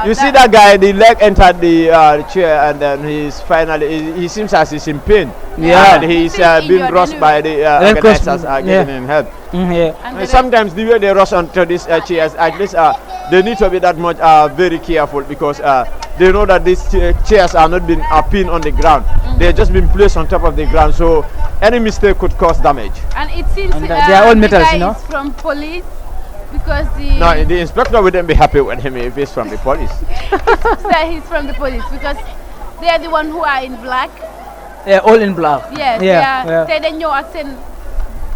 You see that guy, the leg entered the chair, and then he seems as he's in pain. Yeah. And he's being rushed by the organizers getting him help. And sometimes the way they rush onto these chairs, at least they need to be that much very careful, because they know that these chairs are not being pinned on the ground. They're just been placed on top of the ground, so any mistake could cause damage. And it seems they are all metals, the guy is from police, because the inspector wouldn't be happy with him if he's from the police. He's from the police because they are the one who are in black. Yeah, all in black. Yes, yeah. They don't know accent.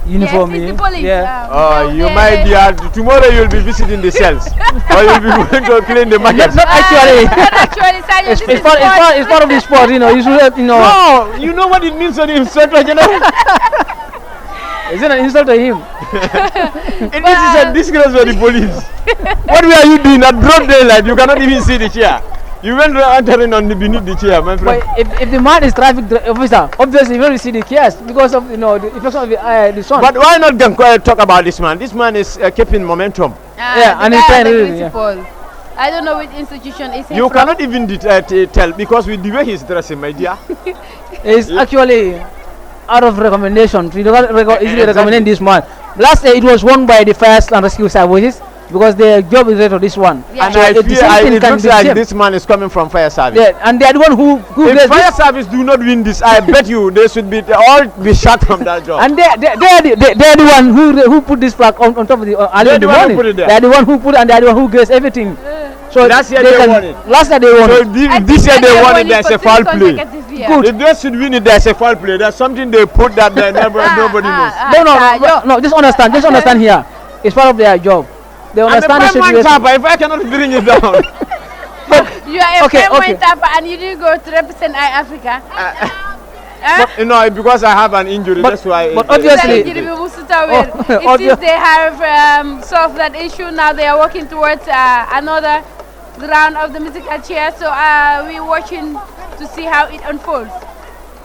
Uniform. Yes, it's the police. Yeah. You might be tomorrow you'll be visiting the cells, or you'll be going to clean the market. Not actually. Not actually, it's part of the sport, you know. You should have, No, you know what it means when the inspector general. Is it an insult to him? It is a disgrace for the police. What were you doing at broad daylight? You cannot even see the chair. You went entering on beneath the chair, my friend. But if the man is traffic officer, obviously you will see the chaos because of the effects of the sun. But why not talk about this man? This man is keeping momentum. And he's trying to. I don't know which institution is he You from. cannot even tell, because with the way he's dressing, my dear. It's actually out of recommendation. We don't recommend this man. Last year it was won by the fire and rescue services, because their job is related to this one. And so I feel it looks like this man is coming from fire service. Yeah, and they are the one who if fire service do not win this, I bet you they should be all be shut from that job. And they are the one who put this flag on top of the early in the morning. They are the one who put, and they are the one who gets everything. So last year they won it. Last year they won so it. This year they won it. There's a foul play. Good. If they should win it, there's a foul play. There's something they put that nobody knows. No. Just understand here. It's part of their job. They understand the situation. If I cannot bring it down. You are a fair tapper and you didn't go to represent Africa. No, because I have an injury. That's why. But obviously, it seems they have solved that issue. Now they are working towards another round of the musical chair. So we're watching to see how it unfolds.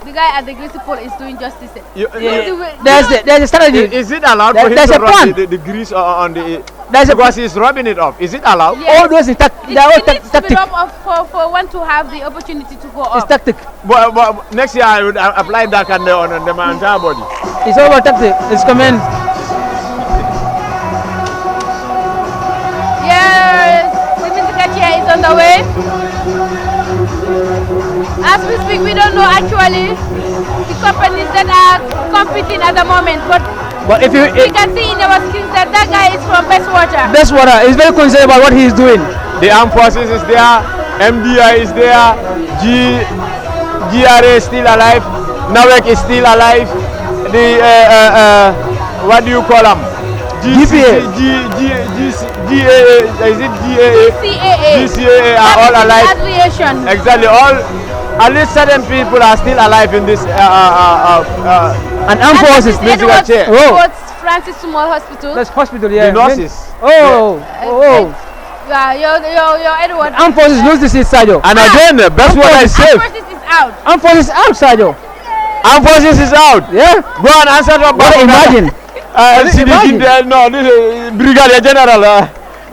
The guy at the Greasy pole is doing justice. There's a strategy. Is it allowed for him to rub the grease on the? Because he's rubbing it off. Is it allowed? Yes. All those is It needs to be rubbed off for one to have the opportunity to go up. It's tactic. But next year I would apply that on my entire body. It's all about tactic. It's command. Yes, the musical chair is on the way. As we speak, we don't know actually the companies that are competing at the moment, but if you we can see in our screens that guy is from Bestwater. Bestwater is very concerned about what he is doing. The armed forces is there, MDI is there, GRA is still alive, NAWEC is still alive, the what do you call them? GPA. GCAA are all alive. Exactly, at least certain people are still alive in this and armed forces. What's Francis Small Hospital? That's hospital, yeah. The nurses. Yeah, your Edward. Armed forces lose this, Sajo. And again, that's what I said. Armed forces is out. Armed forces is out, Sajo. Armed forces is out. Yeah. Go and answer the imagine. Brigadier General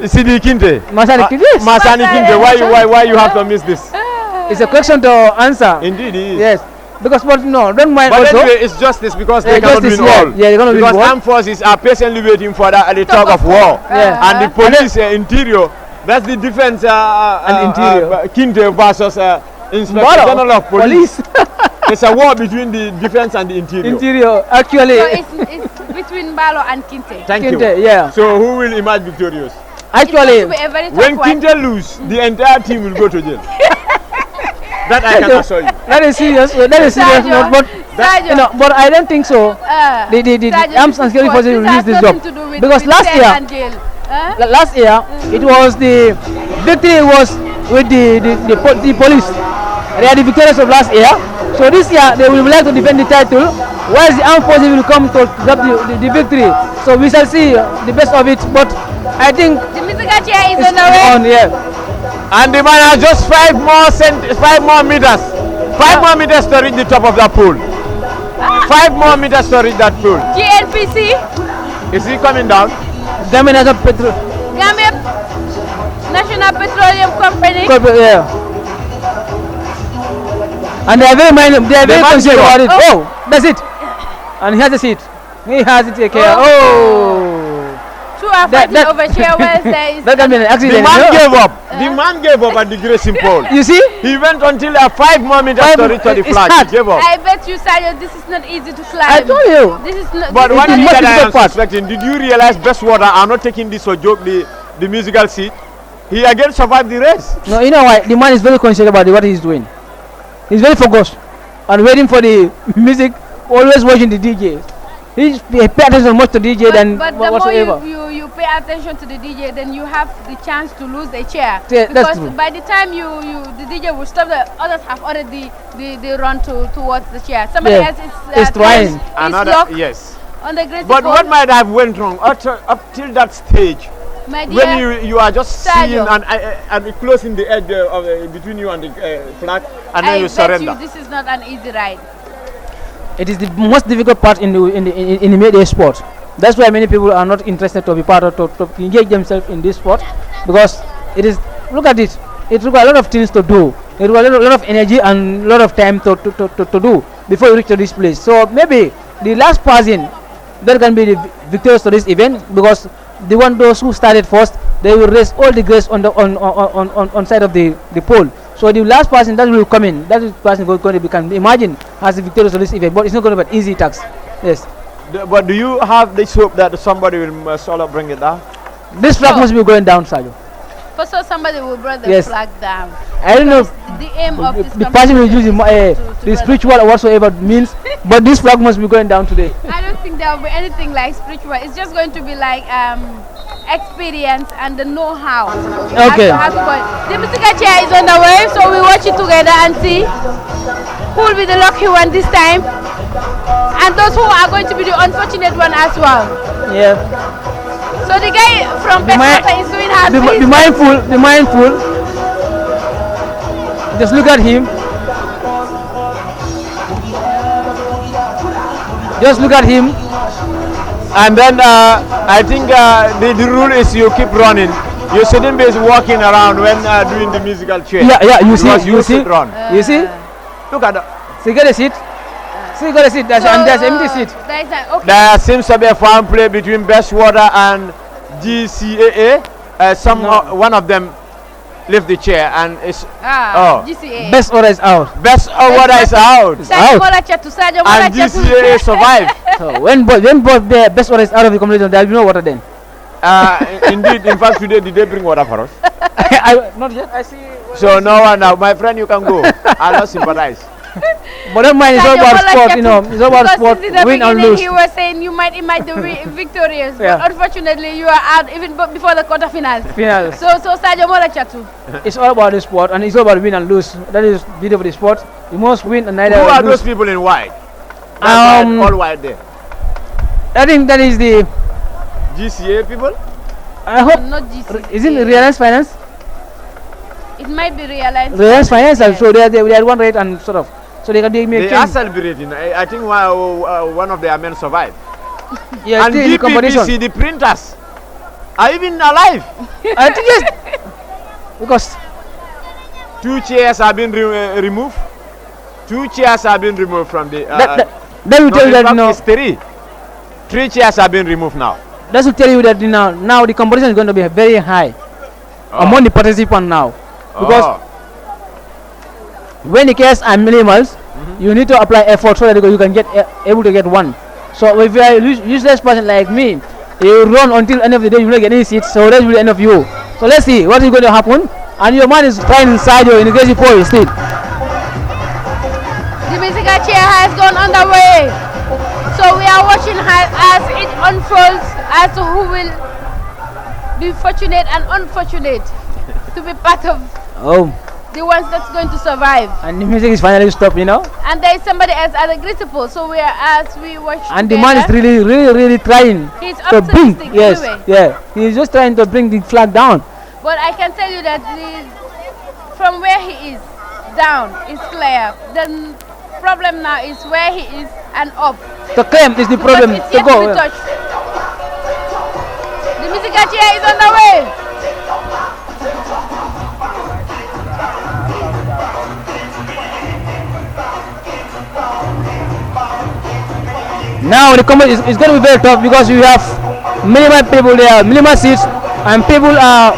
Sidi Kinte. Masani Kinte. Why you have to miss this? It's a question to answer. Indeed, it is. Yes. Because don't mind. But also, anyway, it's justice because they cannot win all. Yeah, they're gonna win all. Because armed forces are patiently waiting for that at the talk of war. And the police interior, that's the defense and interior. Kinte versus Inspector General of Police. It's a war between the defense and the interior. Interior, actually. So it's between Balo and Kinte. Thank you. Yeah. So who will emerge victorious? Actually, when Kinte lose, the entire team will go to jail. That I can assure you. That is serious. But I don't think so. The arms and security forces will lose this job because last year it was the victory was with the police. They are the victorious of last year. So this year they will like to defend the title, whereas the armed forces will come to grab the victory. So we shall see the best of it. But I think the musical chair is on the way. Yeah. And the man has just 5 more meters. 5 more meters to reach the top of that pool. 5 more meters to reach that pool. GNPC. Is he coming down? Gambia has a petrol. Gambia. National Petroleum Company. Yeah. And they are very concerned about it. Oh, that's it. And he has a seat. He has it here. Two are fighting over chair wells. That can be an accident. The man gave up. The man gave up at the Greasy pole. You see? He went until 5 more minutes after reaching the flag. He gave up. I bet you, Sayo, this is not easy to climb. I told you. This is not. But one thing that I am suspecting, did you realize Best Water are not taking this for joke, the musical seat? He again survived the race. No, you know why? The man is very conscious about what he's doing. He's very focused and waiting for the music, always watching the DJ. He pay attention much to DJ than whatsoever. But the more you pay attention to the DJ, then you have the chance to lose a chair. Yeah, because by the time the DJ will stop, the others have already they run towards the chair. Somebody else is trying. Another, yes. On the Greasy But pole. what might have went wrong up till that stage? My dear, when you are just seeing Sayo, and closing the edge of between you and the flag, and then you surrender. I bet you this is not an easy ride. It is the most difficult part in the media sport. That's why many people are not interested to be part of to engage themselves in this sport, because it is, look at it. It requires a lot of things to do. It requires a lot of energy and a lot of time to do before you reach to this place. So maybe the last person that can be the victorious to this event, because those who started first, they will raise all the grace on the on side of the pole. So the last person that will come in, that person is going to become, imagine, as the victorious of this event. But it's not going to be an easy task. Yes. But do you have this hope that somebody will sort of bring it down? This flag must be going down, Sajo. For sure, somebody will bring the flag down. I don't know. The aim of this the person will use the spiritual or whatsoever means, but this flag must be going down today. I don't think there will be anything like spiritual. It's just going to be like experience and the know-how. Okay. The musical chair is on the way, so we watch it together and see who will be the lucky one this time, and those who are going to be the unfortunate one as well. Yeah. So the guy from Best Water is doing hard. Be mindful. Just look at him. Just look at him. And then I think the rule is you keep running. You shouldn't be walking around when doing the musical chair. Yeah, you see. Run. You see? Look at that. So you got a seat. There's empty seat. There seems to be a farm play between Best Water and GCAA. One of them lift the chair and it's GCAA. Best Water is out. Best Water is out. And GCAA survived. So when both the Best Water is out of the competition, there will be no water then. Indeed, in fact, today did they bring water for us? Not yet. I see. So no one now, my friend, you can go. I'll not sympathize. But don't mind, it's all about sport, you know. It's all about sport, win and lose. He was saying you might the victorious, but unfortunately you are out even before the quarterfinals. So Sadio Mola Chatu. It's all about the sport, and it's all about win and lose. That is beauty of the sport. You must win and neither lose. Who are lose. those people in white? All white there. I think that is the GCA people. I hope not GCA. Is it Reliance Finance? It might be Reliance Finance. So they had one rate and sort of. So they are celebrating. I think one of their men survived. Yeah, and DPPC, the printers, are even alive. I think yes. Because 2 chairs have been removed. 2 chairs have been removed from the. That will tell you that now. 3 chairs have been removed now. That will tell you that now the competition is going to be very high among the participants now, because when the chairs are minimals, you need to apply effort so that you can get able to get one. So if you are a useless person like me, you run until end of the day, you will not get any seats. So that will be the end of you. So let's see what is going to happen. And your man is trying inside you in the Greasy pole still. The musical chair has gone underway. So we are watching as it unfolds as to who will be fortunate and unfortunate to be part of the ones that's going to survive. And the music is finally stopped, you know. And there is somebody else at the Greasy pole. So we are as we watch. And the man is really trying to bring. Yes, anyway. Yeah. He is just trying to bring the flag down. But I can tell you that from where he is down is clear. The problem now is where he is and up. The claim is the problem to go. The musical chair is on the way. Now the combat is going to be very tough because we have minimal people there, minimal seats, and people are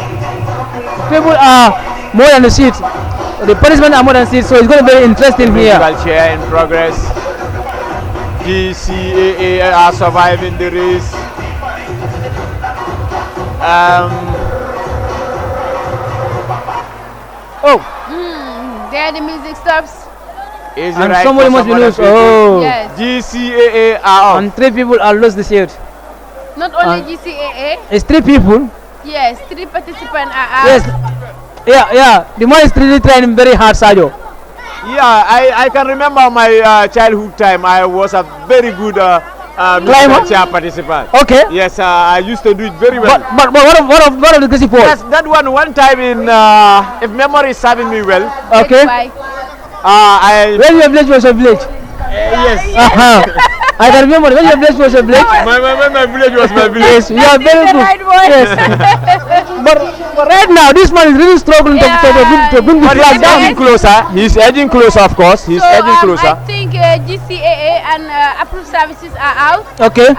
more than the seats. The punishment are more than seats, so it's going to be very interesting here. Musical chair in progress. GCAA are surviving the race. There the music stops. Is And right somebody for must be some loose. other people? Oh. Yes. GCAA are out. And 3 people are lost this year. Not only GCAA. It's 3 people. Yes, 3 participants are out. Yes. Yeah. The man is really trying very hard, Sajo. Yeah, I can remember my childhood time. I was a very good Climber? chair participant. Okay. Yes, I used to do it very well. But what of the Greasy Falls? Yes, that one time in, if memory is serving me well, Okay. When your village was a village? yes. I can remember when your village was a village. My village was my village. Yes, you are very good. Yes. but right now, this man is really struggling to bring the But flag he's down. edging closer. He's edging closer, of course. He's edging closer. I think GCAA and approved services are out Okay.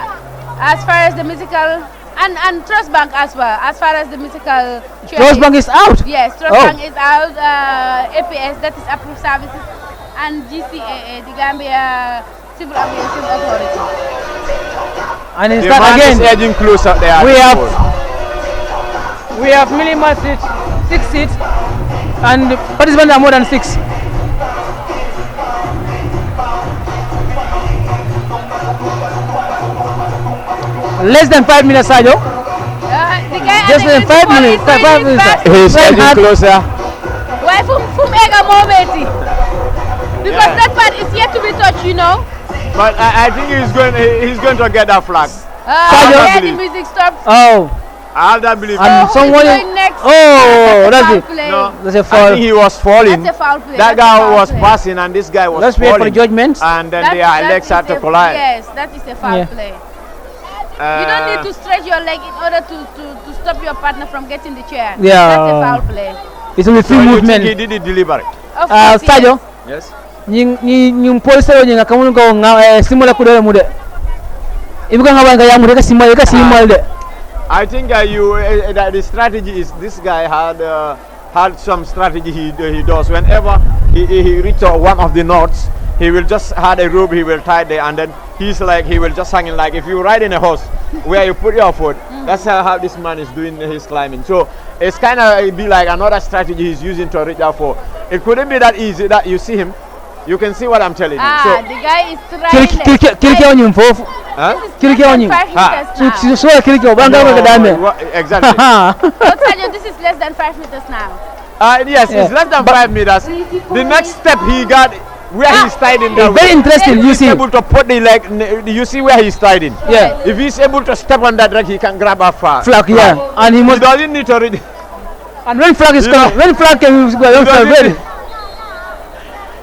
as far as the musical and Trust Bank as well. As far as the musical chair Trust Bank is out. Yes, Trust Oh. Bank is out. APS, that is approved services, and GCAA, the Gambia Civil Aviation Authority. And The instead man is again, edging closer there. we have minimal seats, 6 seats, and participants are more than 6. Less than 5 minutes, Sajo. The guy Just at the 5 principal minutes. is 5 really minutes. fast. He's Right edging hand. closer. Why from Ega Momenti? Because that part is yet to be touched, you know. But I think he's going to get that flag. Sajo. Yeah, the music stops. Oh, I have that belief. and Who is someone. going next? Oh, That's a that's foul it. play. No, That's a I foul. think he was falling. That's a foul play. That That's a guy foul was play. passing and this guy was Let's wait for the falling. judgment. And then That- their that legs is had to a- collide. Yes, that is a foul Yeah. play. You don't need to stretch your leg in order to stop your partner from getting the chair. Yeah. That's a foul play. It's only So free you think movement. he did it deliberate? Of course, yes. Sajo, Yes. yung police nga kamu ko nga simula ko dere mude. Ibu kan ngawan kaya mude ka simula ka simula de. I think the strategy is this guy had some strategy he does. Whenever he reaches one of the knots, he will just had a rope he will tie there, and then he will just hang in, like if you ride in a horse where you put your foot. That's how this man is doing his climbing. So it's kind of be like another strategy he's using to reach out for. It couldn't be that easy that you see him. You can see what I'm telling you. So, The guy is trying. Kiriki on yung fo. huh? Kiriki on yung. 5 meters now. So kiriki o bang ka dame. Exactly. So, Sajo, this is less than 5 meters now. Yes, Yeah. it's less than 5 meters. The next step he got where he's tied in the Very interesting. You he's see. able to put the leg. You see where he's tied in. Yeah. If he's able to step on that leg, he can grab a flag. Flag, yeah. And he He must. doesn't need to read. And when flag is You know- coming, when flag can ready.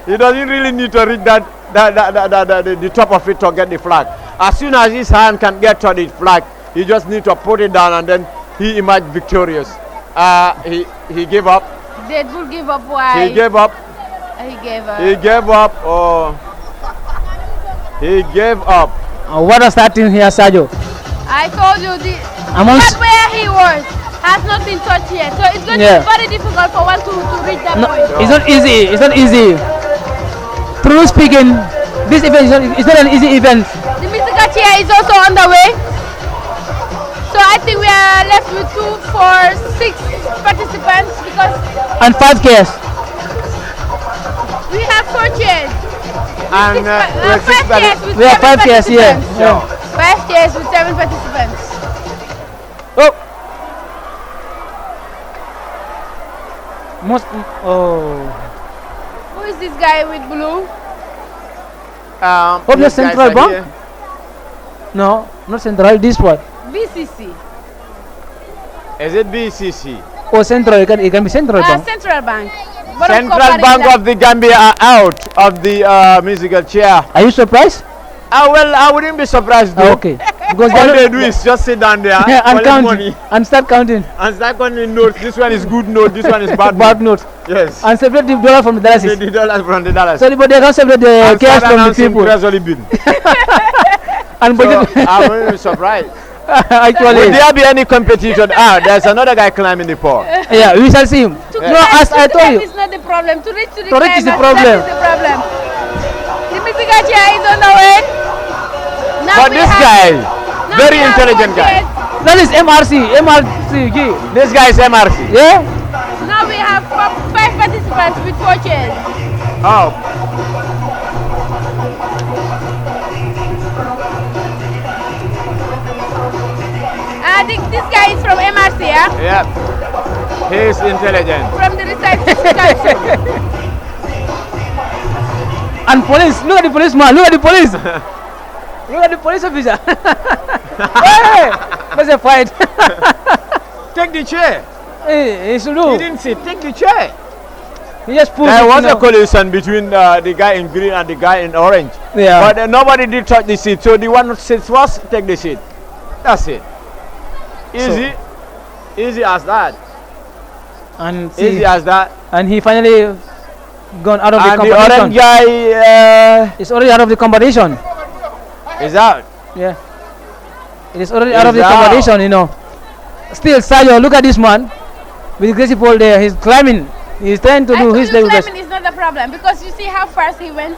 He doesn't really need to reach the top of it to get the flag. As soon as his hand can get to the flag, he just need to put it down, and then he emerged victorious. He gave up. Deadpool give up. Why? He gave up. He gave up. He gave up. Oh, he gave up. What is starting here, Sajo? I told you the Amongst- spot where he was has not been touched yet. So it's going Yeah. to be very difficult for one to reach that No, point. it's not easy. It's not easy. Truly speaking, this event is not an easy event. The musical chair is also on the way. So I think we are left with 2, 4, 6 participants because And 5 cares. we have 4 chairs. And we have 5 chairs with We have 7 5 cares here. participants. Yeah. 5 chairs with 7 participants. Oh. Most. Oh. Who is this guy with blue? Oh, the these guys central are bank? here. No, not central. This one. BCC. Is it BCC? Oh, central. It can be central bank. Central Bank. Board of Central Corporate Bank Tax. of the Gambia are out of the musical chair. Are you surprised? Well, I wouldn't be surprised though. Okay. Because All they they do is just sit down there yeah, and collect count money and start counting. and start counting notes. This one is good note, this one is bad Bad note. notes Yes. and separate the dollar from the dollars. The dollars from the dollars. So but they can separate the And cash start from the announcing people. treasury bill. And so I'm really surprised. Actually, will there be any competitor? There's another guy climbing the pole. Yeah, we shall see him. No, as I told you, it's not the problem. To reach is the problem. The musical chair is on the way. But this guy, very intelligent guy. That is MRC. This guy is MRC. Yeah. Now we have 5 participants with 4 chairs. Oh. I think this guy is from MRC, yeah? Yeah. He is intelligent. From the research council. And police, look at the policeman, look at the police. Look at the police officer. Hey, there's a fight. Take the chair. Hey, he should do. He didn't sit. Take the chair. He just pulled. There was a collision between the guy in green and the guy in orange. Yeah. But nobody did touch the seat. So the one who sits first, take the seat. That's it. Easy. Easy as that. And easy as that. And he finally gone out of the competition. And the orange guy is already out of the competition. Is out. Yeah. It is already out of the competition, you know. Still, Sayo, look at this man with Greasy pole there. He's climbing. He's trying to do his level best. Climbing is not the problem because you see how fast he went.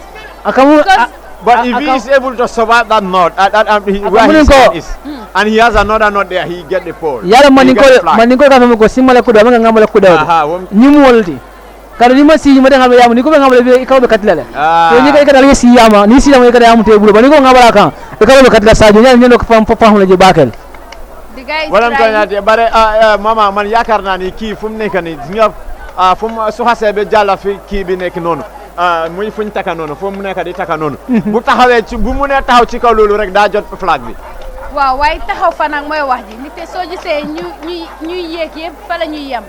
But if he is able to survive that knot, where his hand is, and he has another knot there, he get the pole. Yara maninko kama ko simala kuda manga ngamala kuda. Nyumolti. Kalau ni masih mada ngamala yamu ni ko ngamala be ikaw be katlala. So ni ka ikada si yama, ni si yama ikada yamu te bulu. Bani ko ngabala kan. Ikaw be katla sa dunya ni no ko pam hula je bakel. The guy is trying. Walam kan bare mama man yakar na ni ki fum nek ni nga fum so hasebe jalla fi ki bi nek noonu. Muy fuñ taka noonu fo mu nekk di taka noonu bu taxawee ci bu mu ne taxaw ci kaw loolu rek daa jot flag bi waaw waaye taxaw fa nag mooy wax ji nit soo gisee ñuy yéeg yëpp fa la ñuy yem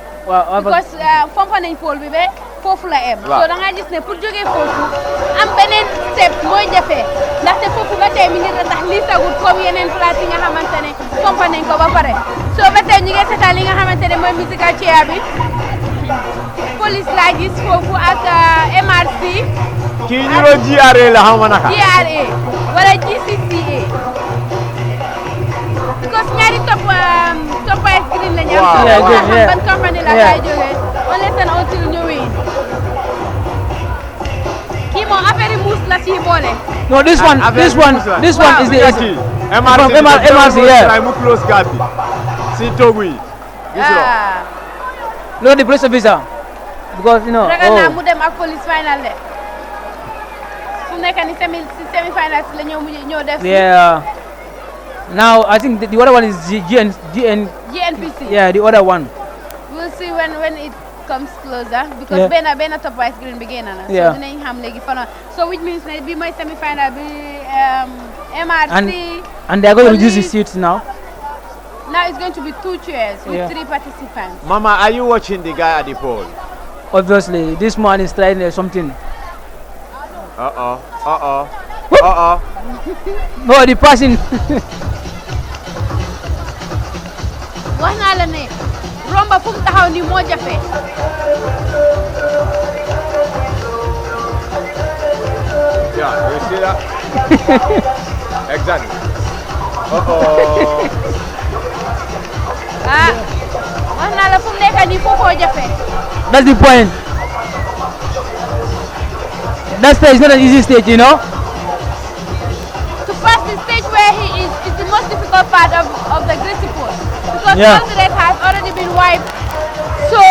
because fompa nañ pôle bi ba foofu la em so da nga gis ne pour jógee foofu am beneen step mooy jafe ndaxte foofu ba tey mi ngi tax lii sagut comme yeneen place yi nga xamante ne fompa nañ ko ba pare so ba tey ñu ngi seetaan li nga xamante ne mooy musical chair bi police laa gis foofu ak MRC. kii ñu doon GRA la xam nga naka. GRA wala GCCA. because ñaari top screen la ñu am. waaw xam ban compagnie la kay jógee. wala seen autil ñëwee. kii moom affaire muus la ci boole. No, this one is the MRC. Yeah. mu close gap bi. si togu yi. Look at the police officer. Because you know. mu dem ak police final de. Fu nekk ni semi final la ñëw def. Yeah. Now I think the other one is GNPC. Yeah, the other one. We'll see when it comes closer because benn top ice green bi génn na. Yeah. So dinañ xam léegi fan. So which means ne bi mooy semi final bi MRC. And they are going to reduce the seats now. Now it's going to be 2 chairs with 3 participants. Mama, are you watching the guy at the pole? Obviously, this man is trying something. No, the person. Wax naa la ne romba fu mu taxaw ni moo jafe. Yeah, you see that? Exactly. Wax naa la fu mu nekk nii foofoo jafe. That's the point. That stage is not an easy stage, you know. To pass the stage where he is the most difficult part of the Greasy pole because all the red has already been wiped. So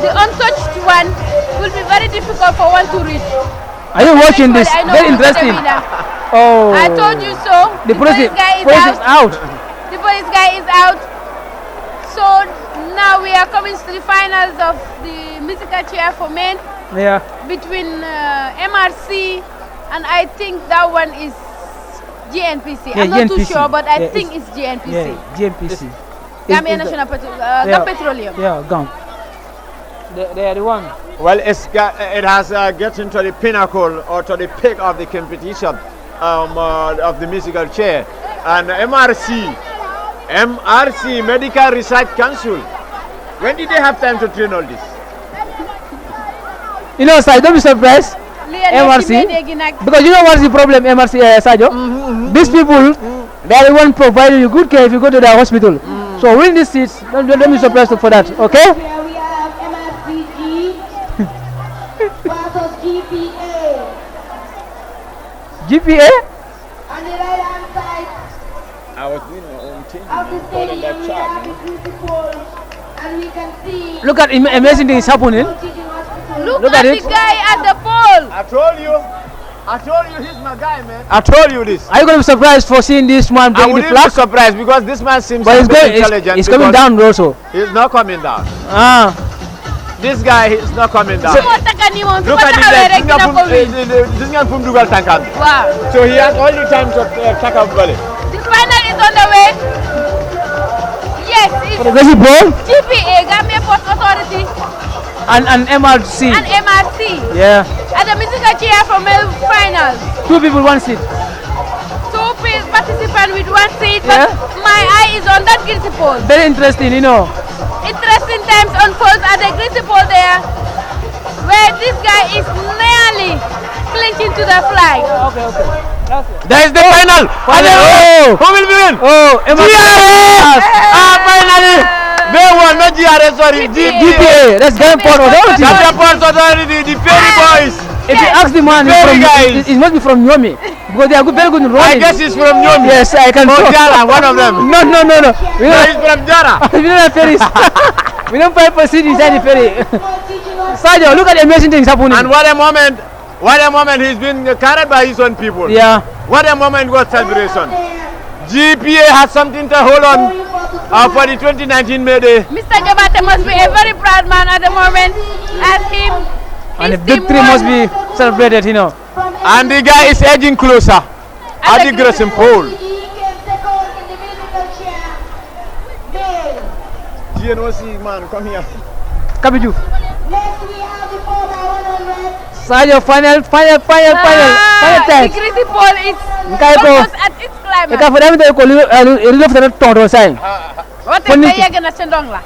the untouched one will be very difficult for one to reach. Are you watching this? Very interesting. Oh. I told you so. The police guy is out. The police guy is out. So now we are coming to the finals of the musical chair for men. Yeah. Between MRC and I think that one is GNPC. I'm not too sure, but I think it's GNPC. Yeah, GNPC. Gambia National Petroleum. Yeah, gone. They are the one. Well, it has gotten to the pinnacle or to the peak of the competition of the musical chair. And MRC, Medical Research Council, when did they have time to train all this? You know, Sajo, don't be surprised. MRC, because you know what's the problem, MRC, Sajo? These people, They are the one providing you good care if you go to the hospital. So win these seats. Don't be surprised for that. Okay? Here we have MFCG versus GPA. GPA? On the right hand side I was doing my own thing. of the stadium, we have the principal, and we can see. Look at amazing things happening. Look at the guy at the pole. I told you he's my guy, man. I told you this. Are you going to be surprised for seeing this man I playing the wouldn't flag? be surprised because this man seems But intelligent. he's coming down also. He's not coming down. Ah. This guy is not coming down. Look at the this guy from Dugal Tankam. Wow. So he has all the time to attack up volley. The final is on the way. Yes, it's Greasy ball GPA, Gambia Port Authority, and MRC. and MRC. Yeah. At the musical chair for male finals. 2 people, 1 seat. 2 participants with 1 seat, but my eye is on that Greasy pole. Very interesting, you know. Interesting times unfolds at the Greasy pole there, where this guy is nearly clinching to the flag. Okay. That is the final. Oh. Who will win? Oh, MRC. Finally. They won, not GRS, sorry. GPA. That's Gambia Port Authority. Gambia Port Authority, the Ferry Boys. If you ask the man, it must be from Nyomi. Because they are very good in running. I guess he's from Nyomi. Yes, I can Or Jara, one of them. No. We No, don't, he's from Jara. we don't have ferries. We don't pay for seat inside the ferry. Sergio, look at the amazing things happening. And what a moment he's been carried by his own people. Yeah. What a moment, what celebration. GPA has something to hold on for the 2019 May Day. Mr. Jabate must be a very proud man at the moment, as him. And the victory must be celebrated, you know. And the guy is edging closer at the Greasy pole. GNOC man, come here. Kabiju. Next we have the 4x100. Sergio, final The test. Greasy pole is Nkaiko. almost at its climax. Eka for them to call you love the tonto sign. What if they are gonna send on la?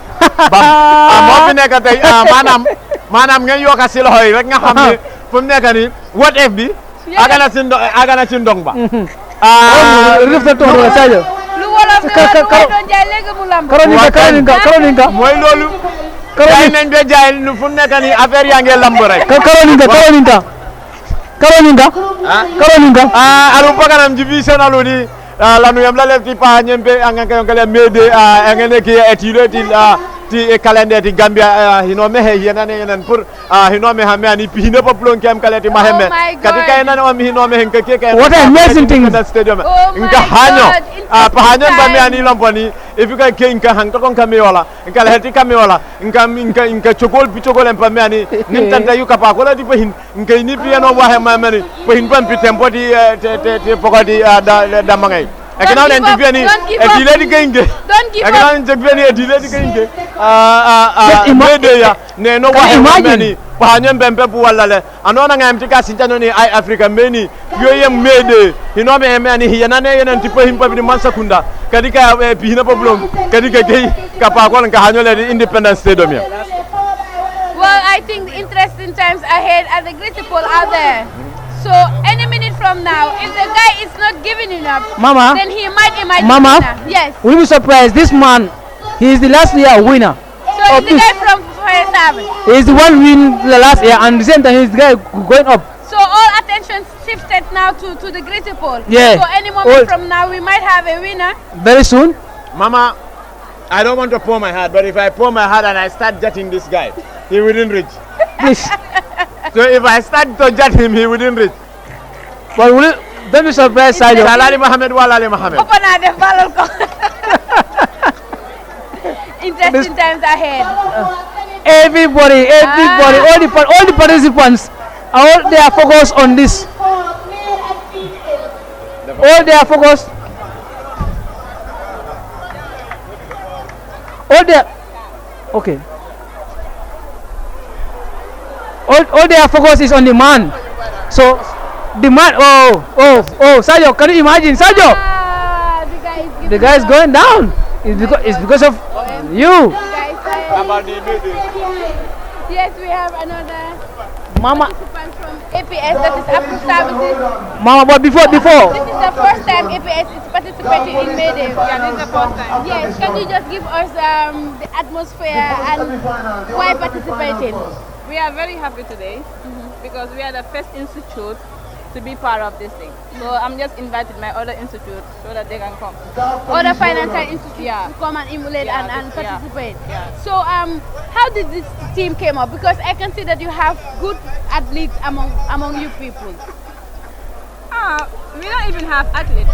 Mo fi nekk tey maanaam ngeen yokk si loxo yi rek nga xam ne fu mu nekk nii what if bi agana si ndong ba. Love the tonto Sergio. Lu wolof ne woon mooy doon jaay léegi mu lamb. Karoninka. mooy loolu. jaay nañ ba jaay fu mu nekk nii affaire yaa ngi lamb rek. Karoninka. Alu pagaram jibi senalu ni lanu yam la lefti pa nyempe angaka kale mede ngene ki etilo ti calendar ti Gambia hino me he yenane yenen pour hino me ha me ani hino poplon kem kale ti mahemme kati kay nan o hino me henke ke What an amazing thing. Stadium Oh my inka hanyo God, pa hanyo ba me interesting ani lomponi ifika ke inka hang to kon kameola inka la heti kameola inka chokol pi chokol empa me ani nim tanta yu kapa ko la di pahin inka ni pi no wa he ma mani pahin pam pi tempo di te pokodi da mangay ekina len di biani edile di genge Don't give ekina up. len di biani edile di genge mede ya ne no wa he ma mani pa nyem bembe bu wala le anona ngam tika sintano ni ai africa meni yo yem mede hino me mani hiyanane yenen tipo himpa bi man sakunda kadika pi hina problem kadika gay kapa ko nka hanyo le independence stadium ya. Well, I think the interesting times ahead at the Greasy pole are there. So any minute from now, if the guy is not giving enough, Mama. then he might emerge Mama. winner. Yes. We'll be surprised. This man, he is the last year winner. So is the guy from Fire Service. He is the one win the last year, and the same time he's the guy going up. So all attention shifted now to the Greasy pole. Yeah. So any moment from now, we might have a winner. Very soon. Mama, I don't want to pour my heart, but if I pour my heart and I start jetting this guy, he wouldn't reach. Please. So if I start to jet him, he wouldn't reach. But don't be surprised, Sergio. Salali Mohammed walali Mohammed. Open at the ballon. Interesting times ahead. Everybody, all the participants, all they are focused on this. All they are focused. All they are, okay. All their focus is on the man. So the man. Oh, Sergio, can you imagine, Sergio? The guy is going down. It's because of you. About the Yes, we have another Mama. participant from APS, that is Approved Services. Mama, but before. This is the first time APS is participating in May Day. Yeah, this is the first time. Yes, can you just give us the atmosphere and why participating? We are very happy today because we are the first institute to be part of this thing. So I'm just inviting my other institute so that they can come. Other financial institutes to come and emulate and participate. Yeah. So how did this team came up? Because I can see that you have good athletes among you people. We don't even have athletes.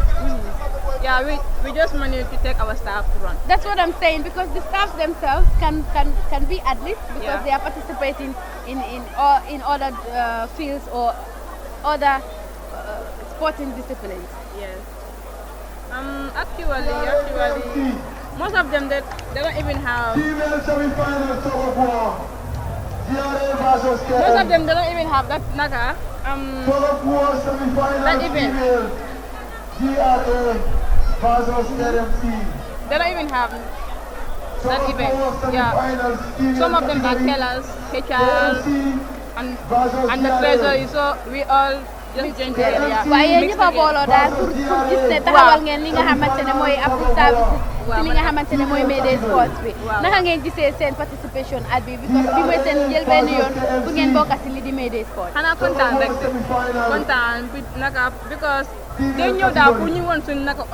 Yeah, we just managed to take our staff to run. That's what I'm saying, because the staff themselves can be athletes because they are participating in other fields or other sporting disciplines. Yes. Actually, most of them they don't even have. Most of them they don't even have that naga. That event. They don't even have that event. Yeah. Some of them are tellers, HRs, and the treasury. So we all just join together. Yeah. waaye ñi fa booloo daal pour gis ne taxawal ngeen li nga xamante ne mooy Approved Services ci li nga xamante ne mooy May Day Sports bi naka ngeen gisee seen participation at bi because bi mooy seen njëlbéen yoon bu ngeen bokk ci li di May Day Sports. xanaa kontaan rek kontaan bi naka because dañ ñëw daal pour ñu woon suñu naka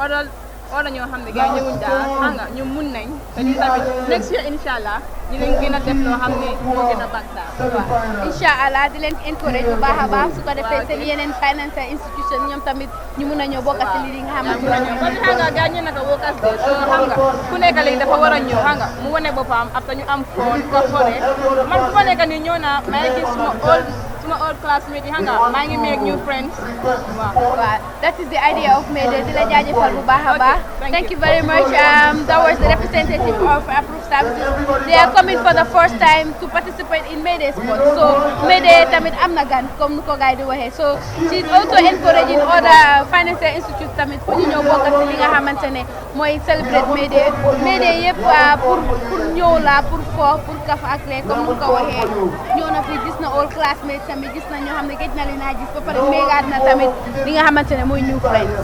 oda ñoo xam ne gars yi ñëwuñ daal xam nga ñu mun nañ te ñu tamit next year inshallah ñu leen gën a def loo xam ne moo gën a baax daal. waaw inshallah di leen encourage bu baax a baax su ko defee seen yeneen financial institution ñoom tamit ñu mun a ñëw bokk ci li nga xamante ne kon xam nga gars ñi naka workers day so xam nga ku nekk léegi dafa war a ñëw xam nga mu wane boppam après ñu am fon ko foree man fu ma nekk nii ñëw naa maa ngi gis suma old classmate yi xam nga maa ngi make new friends waaw. That is the idea of May Day di la jaajëfal bu baax a baax. Thank you very much. That was the representative of Approved Services. They are coming for the first time to participate in May Day Sports. So May Day tamit am na gan comme nu ko gars yi di waxee. So she's also encouraging other financial institutes tamit pour ñu ñëw bokk ci li nga xamante ne mooy celebrate May Day. May Day yëpp pour ñëw la pour fo pour kaf ak rek comme nu ko waxee ñëw na fi gis na all classmates tamit gis na ñoo xam ne gëj na leen a gis ba pare mégaat na tamit li nga xamante ne mooy new friends.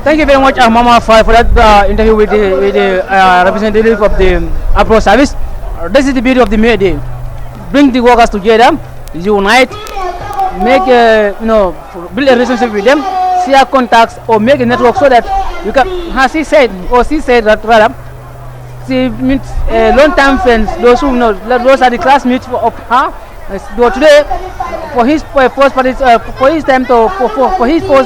Thank you very much, Mama, for that interview with the representative of the Approved Service. This is the beauty of the May Day. Bring the workers together, unite, make build a relationship with them, share contacts, or make a network so that you can. As she said that rather, she meets long-time friends. Those who know, those are the classmates of her. But today, for his first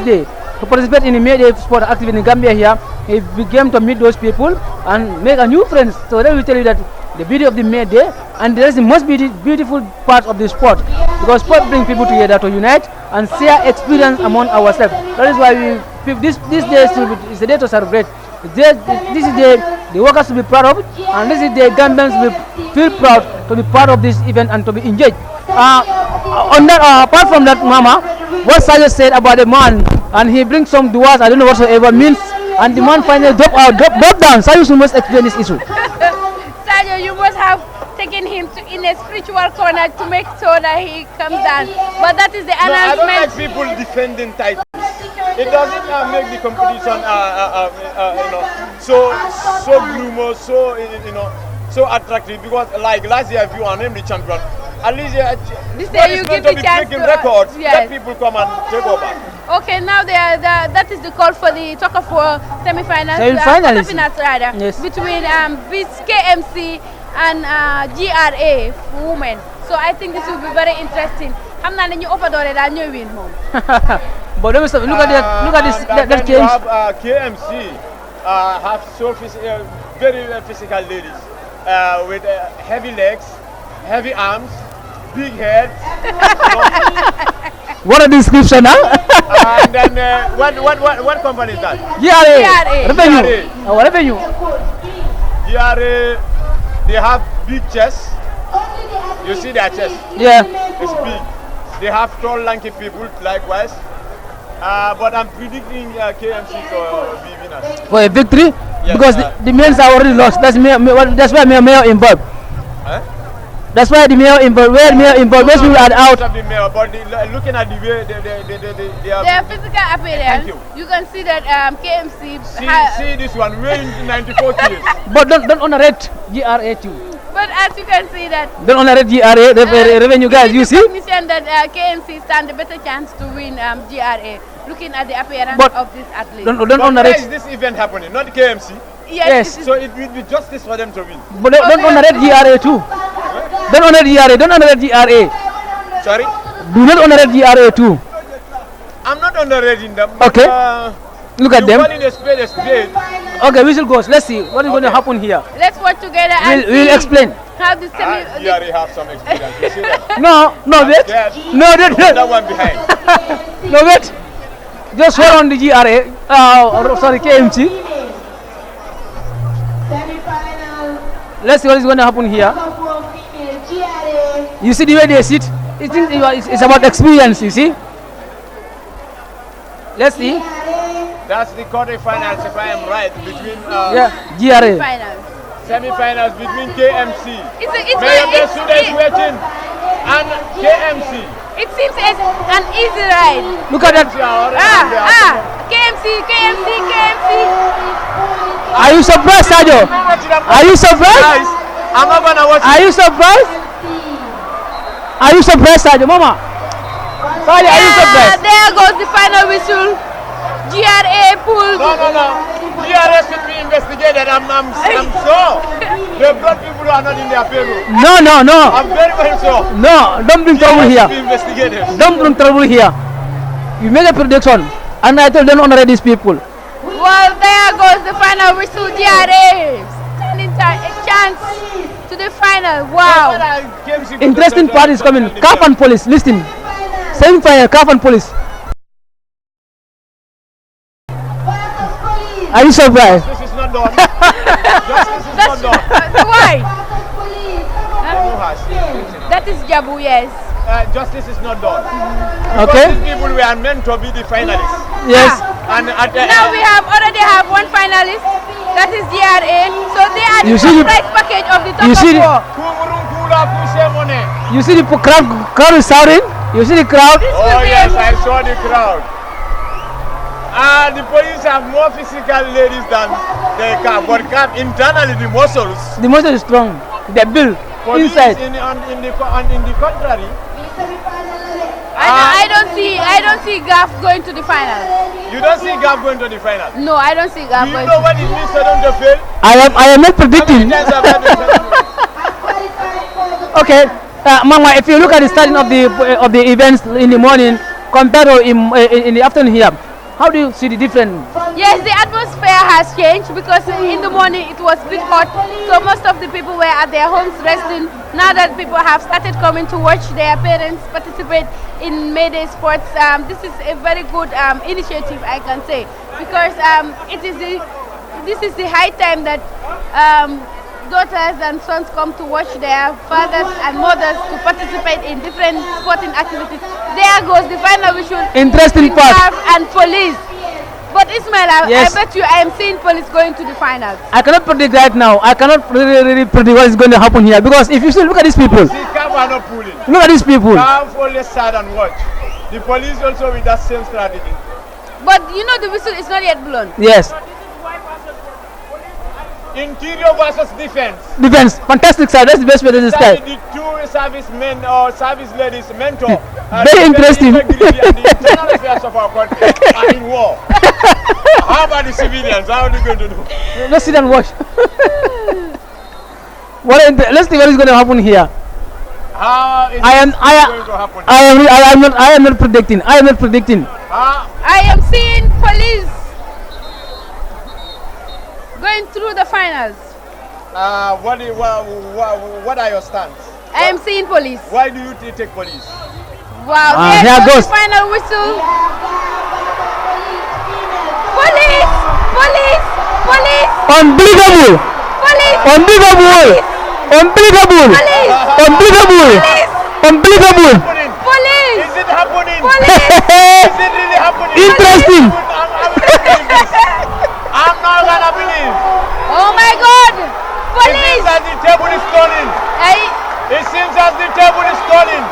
day to participate in the May Day sport activity in Gambia here, he began to meet those people and make a new friends. So let me tell you that the beauty of the May Day, and that's the most beautiful part of the sport, because sport brings people together to unite and share experience among ourselves. That is why this day is a day to celebrate. This is the workers to be proud of, and this is the Gambians will feel proud to be part of this event and to be engaged. Apart from that, Mama, what Sayo said about the man, and he brings some duas, I don't know whatsoever means, and the man finally drop down. Sayo must explain this issue. Sayo, you must have taken him in a spiritual corner to make sure that he comes down. But that is the announcement. No, I don't like people defending titles. It doesn't make the competition, so glamorous, so attractive. Because like last year, if you are named the champion, at least this year you give the chance breaking records. Yes. Let people come and take over. Okay, now that is the call for the Talk of War semi-finals. Semi-finals, rather, yes. Between KMC and GRA women. So I think this will be very interesting. I'm not new over there that new win home. But look at that change. Have, KMC have so very physical ladies with heavy legs, heavy arms, big heads. What a description, huh? And then what company is that? GRA. Revenue. Revenue. GRA, they have big chests. You see their chest? Yeah. It's big. They have tall, lanky people likewise. But I'm predicting KMC to be winners. For a victory? Yes, because the men are already lost. That's why Mayor involved. Huh? That's why the mayor involved. Where mayor involved, most people are out. Of the mayor, but looking at the way their physical appearance, you can see that KMC. See this one, wearing 94 kilos. But don't underrate GRA too. But as you can see that. Don't underrate GRA revenue guys. You see? That KMC stand a better chance to win GRA. Looking at the appearance of this athlete. Don't underrate. Where is this event happening? Not KMC. Yes. So it will be justice for them to win. But don't underrate GRA too. Don't underrate GRA. Don't underrate GRA. Sorry? Do not underrate GRA too. I'm not underrating them. Okay. Look at them. A spade. Okay, whistle goes. Let's see what is going to happen here. Let's watch together and we'll explain. How this you already have some experience. You see that? No, wait. No, that one behind. No, wait. Just hold on the GRA. Sorry, KMC. Let's see what is going to happen here. You see the way they sit? It's about experience, you see? Let's see. That's the quarterfinals, if I am right, between GRA. Semi-finals between KMC. It's students waiting and KMC. It seems as an easy ride. Look at that. KMC. Are you surprised, Sajo? Are you surprised? I'm not gonna watch. Are you surprised? Are you surprised, Sajo? Mama. Sajo, are you surprised? There goes the final whistle. GRA pulled. No. GRA should be investigated. I'm sure. They brought people who are not in their favor. No. I'm very sure. No, don't bring trouble here. Be investigated. Don't bring trouble here. You make a prediction, and I told them don't honor these people. Well, there goes the final whistle. GRA standing a chance to the final. Wow. Interesting part is coming. Calf and police. Listen. Semi-final. Calf and police. Are you surprised? Justice is not done. Justice is not done. Why? That is Jabu, yes. Justice is not done. Okay. These people were meant to be the finalists. Yes. And now we already have one finalist. That is GRA. So they are the surprise package of the top of four. You see the crowd is shouting? You see the crowd? Oh yes, I saw the crowd. The police have more physical ladies than the CAF, but CAF internally the muscles. The muscle is strong. They're built inside. In the contrary. I don't see GAF going to the final. You don't see GAF going to the final? No, I don't see GAF going. Do you know what it means for them to fail? I am not predicting. Okay, Mama, if you look at the starting of the events in the morning compared to in the afternoon here, how do you see the difference? Yes, the atmosphere has changed because in the morning it was a bit hot, so most of the people were at their homes resting. Now that people have started coming to watch their parents participate in Mayday sports, this is a very good initiative, I can say, because this is the high time that daughters and sons come to watch their fathers and mothers to participate in different sporting activities. There goes the final whistle. Interesting part. And police. But Ismail, yes. I bet you I am seeing police going to the finals. I cannot predict right now. I cannot really predict what is going to happen here, because if you see, look at these people. See, CAF are not pulling. Look at these people. CAF only sat and watch. The police also with that same strategy. But you know the whistle is not yet blown. Yes. Interior versus defense. Defense, fantastic sir. That's the best way to describe. The two servicemen or service ladies mentor. Very interesting. And the internal affairs of our country are in war. How about the civilians? How are they going to do? Let's sit and watch. Let's see what is going to happen here. How is going to happen? I am not predicting. I am not predicting. I am seeing police going through the finals. What are your stands? I am seeing police. Why do you take police? Wow, here goes the final whistle. Police! Police! Police! Unbelievable! Police! Unbelievable! Unbelievable! Police! Unbelievable! Unbelievable! Police! Is it happening? Police! Is it really happening? Interesting! I'm not gonna believe. Oh my God! It Police! means that the table is turning. It seems as the table is calling.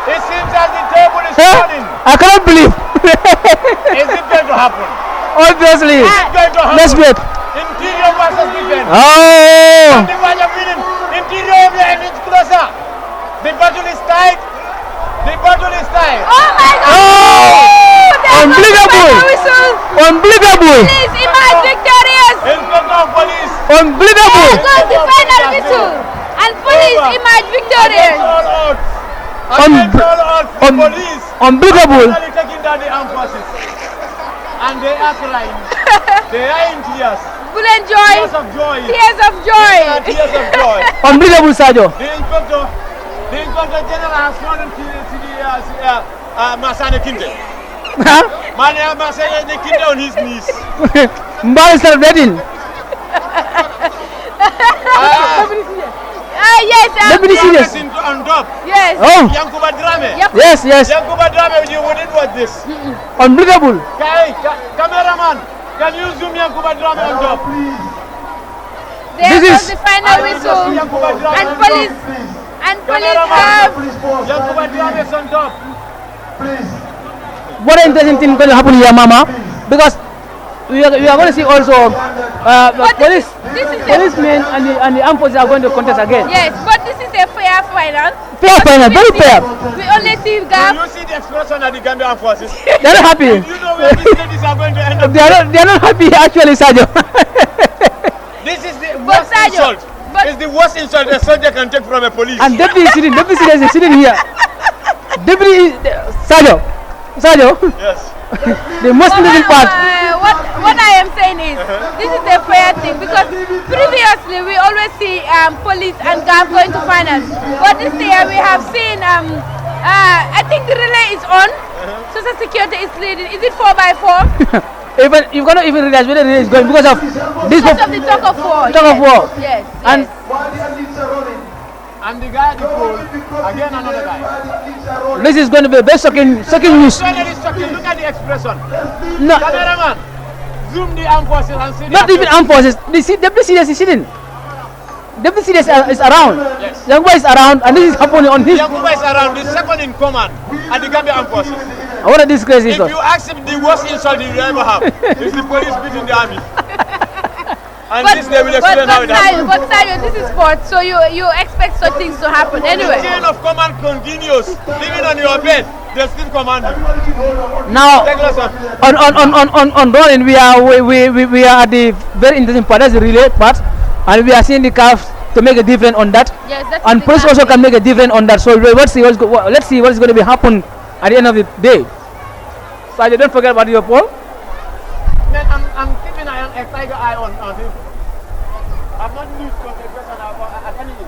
It seems as the table is calling. I cannot believe. Is it going to happen? Obviously. Is it going to happen? Let's wait. Interior versus defense. Oh. Interior is closer. The battle is tight. The battle is tight. Oh my God! Oh! Unbelievable! Unbelievable! Police emerge victorious! Inspector of police. Unbelievable! There goes the final whistle, and police emerge victorious. Police. Unbelievable! Finally taking down the armed forces, and they are crying. They are in tears. Full enjoy. Tears of joy. Tears of joy. Tears of joy. Unbelievable, Sajo. The inspector general has sworn to the Masane Kinde. Masane Kinde on his knees. Mbali is celebrating. Yes. Let me see this. On top. Yes. Oh. Yankuba Drame. Yes. Yankuba Drame, you wouldn't watch this. Unbelievable. Cameraman, can you zoom Yankuba Drame on top? There This goes is- the final whistle, and police have. Yankuba Drame is on top. What an interesting thing going to happen here, Mama, because we are going to see also policemen and the armed forces are going to contest again. Yes, but this is a fair final. Fair final, very fair. We only see Can Gap. you see the expression of the Gambian forces? They are not happy. You know where these ladies are going to end up. They are not happy actually, Sajo. This is the worst insult. It's the worst insult a soldier can take from a police. And deputy is sitting here. Deputy Sajo. Yes. The most interesting part. What I am saying is, this is a fair thing because previously we always see police and Gap going to finals, but this year we have seen. I think the relay is on. Social Security is leading. Is it 4x4? Even you cannot even realize where the relay is going because of this. Because of the tug of war. Tug of war. Yes. And And the guy at the pole, again another guy. this is going to be the best shocking news. Finally shocking. Look at the expression. No, Cameraman, zoom the armed forces and see the not even armed forces. The deputy CS is sitting. Deputy CS is around. Yes. Yankuba is around, and this is happening on his. Yankuba is around, the second in command at the Gambia Armed Forces. What a disgrace If is this? you ask him the worst insult you will ever have, is the police beating the army. And this they will explain how it happens. But Sayo, this is sports, so you expect such things to happen anyway. The chain of command continues. Even on your bed, they still command you. Now, Take lesson. on Ronin, we are at the very interesting part. That's the relay part, and we are seeing the calves to make a difference on that. Yes, that's And the police calf. also can make a difference on that. So let's see what is going to be happen at the end of the day. So don't forget about your poll. Man, I'm keeping an eye, a tiger eye on him. I'm not loose concentration at anything.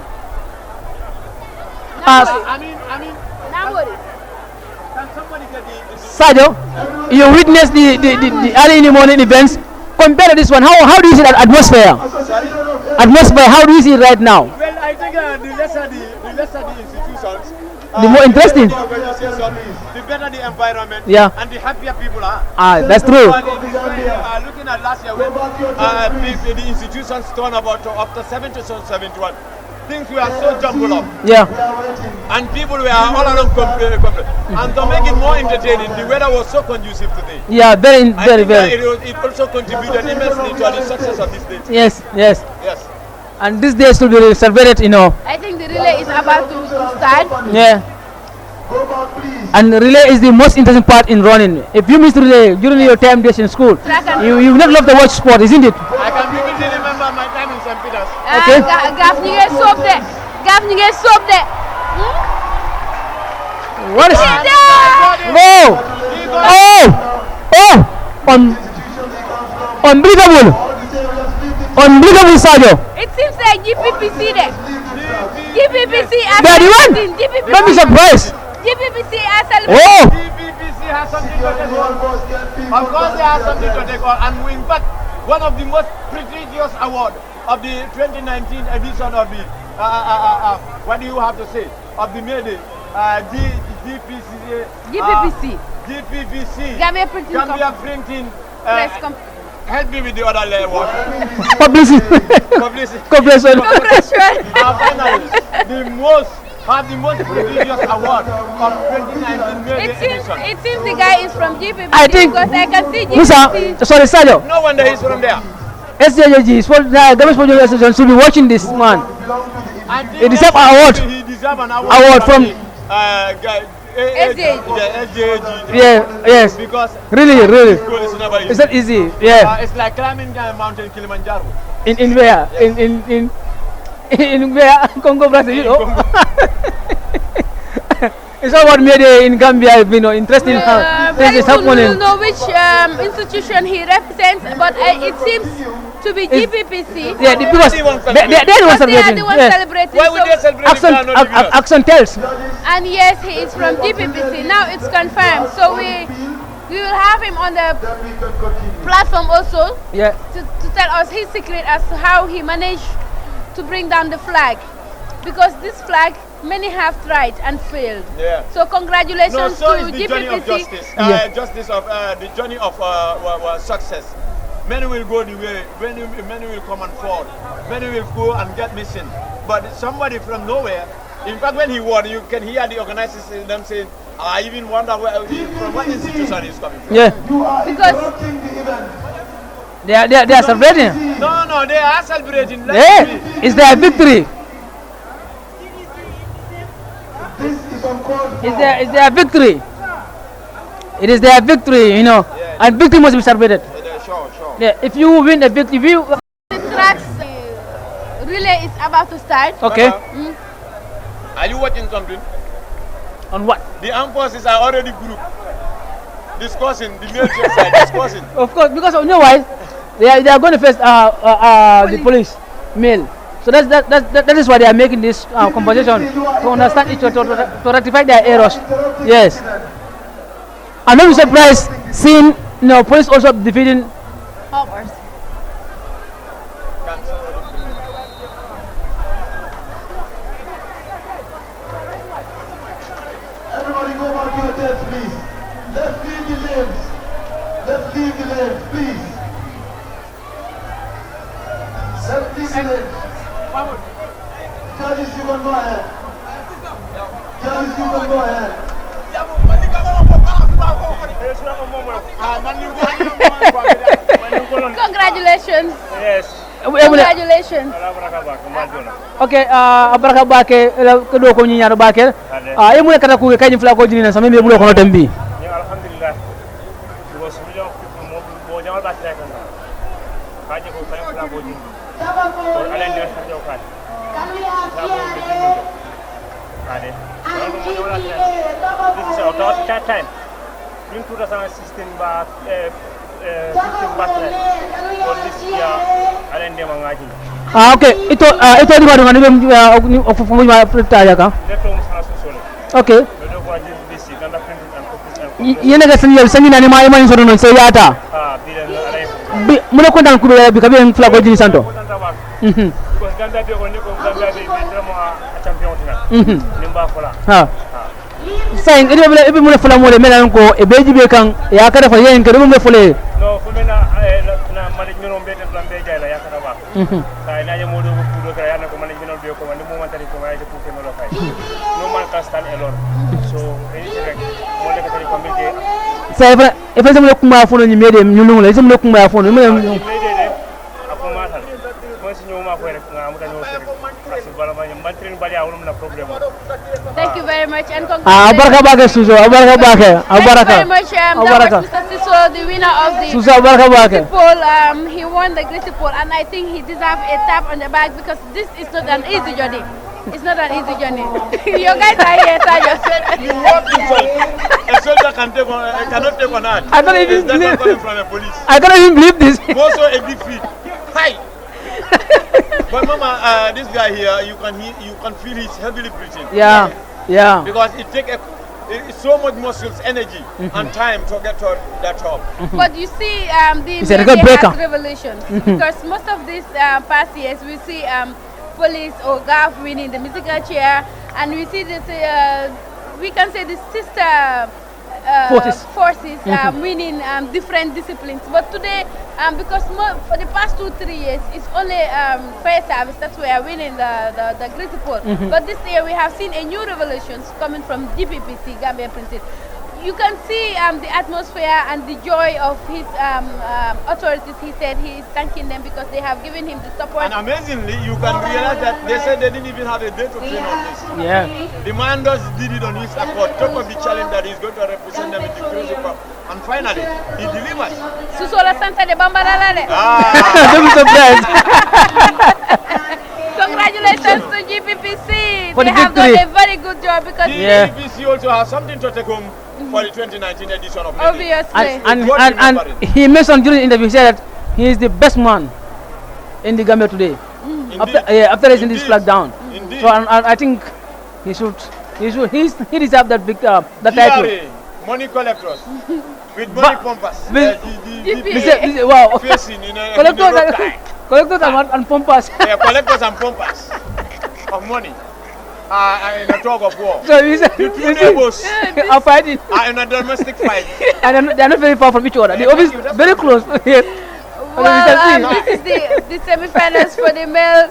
I mean, Now what? can somebody get the Sajo, you witnessed the early in the morning events. Compare to this one. How do you see that atmosphere? Atmosphere. How do you see it right now? Well, I think the lesser the institutions, The more interesting. the organization, the better the environment, Yeah. and the happier people are. That's true. Looking at last year when the institutions turned about after 71, things were so jumbled up, Yeah. and people were all around complaining. And to make it more entertaining, the weather was so conducive today. Yeah. Very. I think that it also contributed immensely to the success of this day. Yes. Yes. Yes. And this day should be celebrated. I think the relay is about to start. Yeah. And relay is the most interesting part in running. If you miss relay during your time days in school, you will not love to watch sport, isn't it? I can vividly remember my time in St. Peter's. Okay. Gaf ñu ngi soob de. Gaf ñu ngi soob de. What is No! Unbelievable! Unbelievable, Sajo! It seems like GPPC de. GPPC are They are the one. celebrating. Don't be surprised! GPPC are celebrating. DPPC has something to take on. Of course, they have something to take on. And in fact, one of the most prestigious awards of the 2019 edition of the, what do you have to say, of the May Day, GPPC. GPPC. GPPC. Gambia Printing Gambia Printing. Press help me with the other level. Publicity. Publicity. Cooperation. Finally, the most prestigious award of 2019 May edition. It seems the guy is from GPP. I think. Because I can see GPP. Musa, sorry, Sadio. No wonder he's from there. SJJ, Government Sport Association should be watching this man. He deserves an award. He deserves an award from SJJ. Yeah, yes. Because really. it's never easy. It's not easy. Yeah. It's like climbing Mountain Kilimanjaro. In where? Yes. In where? Congo, Brazil. You know? It's all about media in Gambia. You know, interesting how things is happening. I don't know which institution he represents, but it seems to be GPPC. Yeah, because they're the ones celebrating. Why would they celebrate? Action tells. And yes, he is from GPPC. Now it's confirmed. So we will have him on the platform also. Yeah. To tell us his secret as to how he managed to bring down the flag, because this flag many have tried and failed. Yeah. So congratulations so to is the journey of GPPC. justice. The journey of success. Many will go the way. Many will come and fall. Many will go and get missing. But somebody from nowhere. In fact, when he won, you can hear the organizers them saying, "I even wonder from what institution he's coming from." Yeah. Because they are celebrating. No, they are celebrating. Yeah, it's their victory. It's their victory. It is their victory, you know. Yeah, and victory must be celebrated. Yeah, sure. Yeah, if you win the victory, the tracks relay is about to start. Okay. Are you watching something? On what? The armed forces are already grouped, discussing the military side, discussing. Of course, because you know why? They are going to face the police mail. So that is why they are making this conversation to understand each other, to rectify their errors. Yes. I'm not surprised seeing police also defeating Hoppers. Everybody go back to your desk, please. Let's leave the lanes. Let's leave the lanes, please. Let's leave the lanes. Judges, you can go ahead. Judges, you can go ahead. Congratulations. Yes. Congratulations. Okay, abaraka bake kedo ko nyinyaro bake e mu kata ku kany fla ko jinina sama be bulo ko tambi alhamdulillah was million mo jamal ba tira kan kaje ko kany fla ko jini ko alen de sa jokat sa ko de jini ade mo jamal tira this is our third time in 2016 ba 15 back for this year alen de mangaji okay ito di madu ngani ofu ma pretaja ka okay yene ga sanyi na ne ma imani so non sai yata bi mun ko dan ku be kabe en flago jini santo ko ganda be ko ni ko ganda be vraiment champion tina nimba fola sai ibe mun fula mo le melan ko e beji be kan ya kada fa yen ka dum be fule no ko mena na mali ñono be tan lambe jay la yakata ba sai na yamo do ko do kala yana ko mali ñono be ko wandi mo mantari ko waye ko ke no lo fay no man kastan elor so anything like mo le ko tari ko milke sai fa e fa mo kuma fono ni mede ñulu la mo kuma fono mo mede ako matal mo si ñoma ko rek nga amuta ñoo rek asu bala ma mantrin bali awulum na problème. Thank you very much and congratulations. Abaraka bake Suso, abaraka bake. Abaraka. Thank you very much. That was Mr. Siso, the winner of the Suso, abaraka bake. poll. He won the Greasy poll, and I think he deserves a tap on the back because this is not an easy journey. It's not an easy journey. You guys are here, You want a soldier cannot take on hand. I don't even believe from a police. I can't even believe this. Also a big feet. Hi. But Mama, this guy here, you can feel he's heavily breathing. Yeah. Because it takes so much muscles, energy, and time to get to that top. But you see, the revolution because most of these past years we see police or GAF winning the musical chair, and we see this. We can say the sister forces winning different disciplines. But today, because for the past 2-3 years, it's only fire service that we are winning the Greasy pole. But this year we have seen a new revolution coming from GPPC, Gambia Princess. You can see the atmosphere and the joy of his authorities. He said he is thanking them because they have given him the support. And amazingly, you can realize that they said they didn't even have a date to train on this. Yeah. The man just did it on his accord, top of the challenge that he's going to represent them in the Greasy Cup. And finally, he delivers. Susola Santa de Bambaralale. Don't be surprised. Congratulations to GPPC. For they the have done victory. a very good job because GPPC also has something to take home for the 2019 edition of Lady. obviously. And he mentioned during the interview, he said that he is the best man in the Gambia today. After raising this flag down. Indeed. So I think he deserves that big that title. Money collectors with money pumpers. Wow. Facing in a road tie. Collectors and pumpers. Yeah, collectors and pumpers of money in a tug of war. So the two neighbors are fighting. In a domestic fight. And they are not very far from each other. They always very close. Yes. Well, this is the semi-finals for the male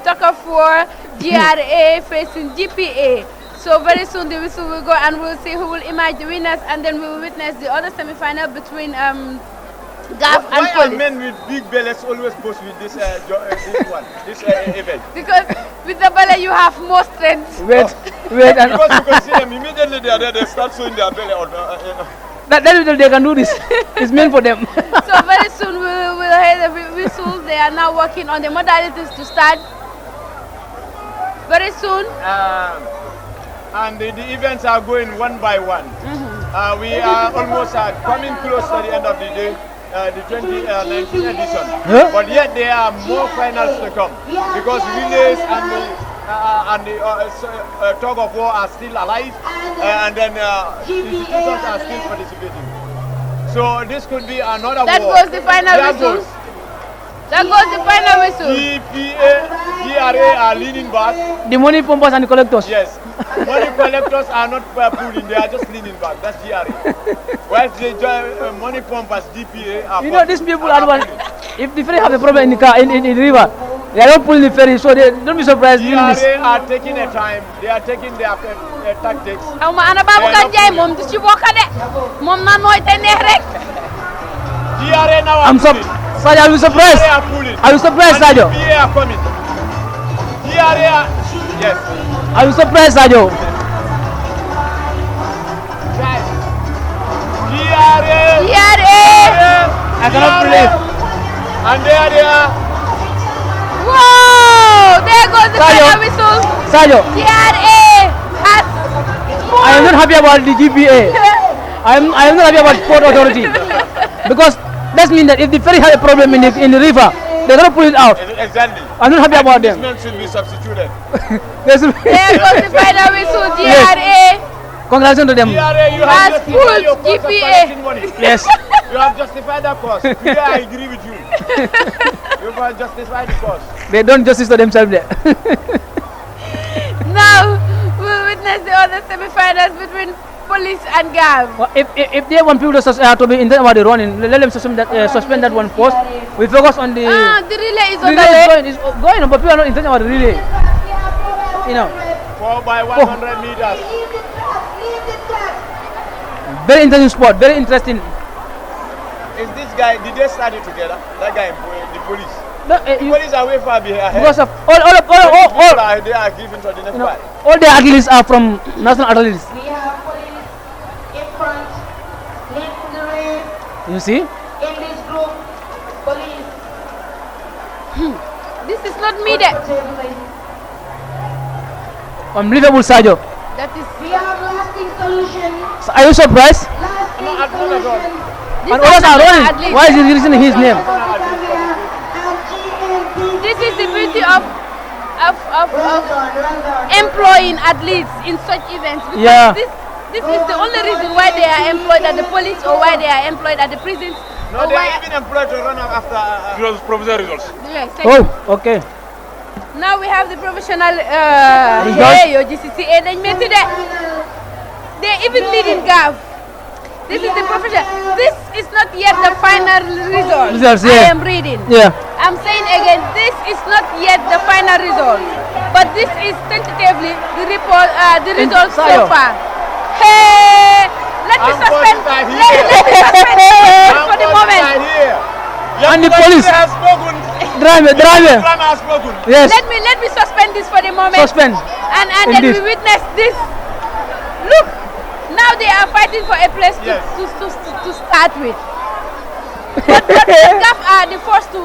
tug of war, GRA facing GPA. So very soon the whistle will go and we'll see who will emerge the winners, and then we will witness the other semi-final between GAF and Why police. are men with big bellies always boast with this event? Because with the belly you have more strength. Wait. Because you can see them immediately they are there, they start showing their belly. That they can do this. It's meant for them. So very soon we'll hear the whistles. They are now working on the modalities to start. Very soon. And the events are going one by one. We are almost coming close to the end of the day, the 2019 edition. But yet there are more finals to come because relays and the tug of war are still alive, and then institutions are still participating. So this could be another that war. That goes the final whistle. That goes the final whistle. GPA, GRA are leaning back. The money pumpers and the collectors. Yes. Money collectors are not pulling, they are just leaning back. That's GRA. Whilst the money pumpers, GPA are You know, these people are one. If the ferry have a problem in the car, in the river, they are not pulling the ferry, so they don't be surprised. GRA are taking their time, they are taking their tactics. GRA now are pulling. Sadio, I will surprise. I will surprise Sadio. GPA are coming. GRA are, yes. I will surprise Sadio. I cannot believe. And there they are. Whoa! There goes the final whistle. Sadio. GRA has. I am not happy about the GPA. I am not happy about Port Authority because that means that if the ferry has a problem in the river, they're going to pull it out. Exactly. I'm not happy about them. This man should be substituted. There goes the final whistle. GRA. Congratulations to them. GRA, you have has pulled GPA. Yes. You have justified the cost. Yeah, I agree with you. You have justified the cost. They don't justice to themselves there. Now we'll witness the other semi-finals between police and GAV. Well, if they want people to be in about the running, let them suspend that one first. We focus on the. The relay is on the the way. It's going on, but people are not intention about the relay. You know. 4 by 100 meters. Very interesting sport. Very interesting. Is this guy? Did they start it together? That guy, the police. No, the police are way far behind. Because of all they are given to the next part. All the athletes are from national athletes. We have police in front, lead to the rear. You see? In this group, police. This is not me there. Unbelievable, Sadio. That is. We have lasting solution. So are you surprised? Lasting solution. And others are running. Why is he using his name? This is the beauty of employing athletes in such events. Because this is the only reason why they are employed at the police or why they are employed at the prisons. No, they are even employed to run after provisional results. Yes, okay. Now we have the professional GCCA. They even lead in GAV. This is the profession. This is not yet the final result. Results, yeah. I am reading. Yeah. I'm saying again, this is not yet the final result, but this is tentatively the report, the results so far. Hey, let me suspend. Let me suspend for the moment. And the police has spoken. driver. Has spoken. Yes. Let me suspend this for the moment. Suspend. And then we witness this. Look, now they are fighting for a place to start with. But the CAF are the first to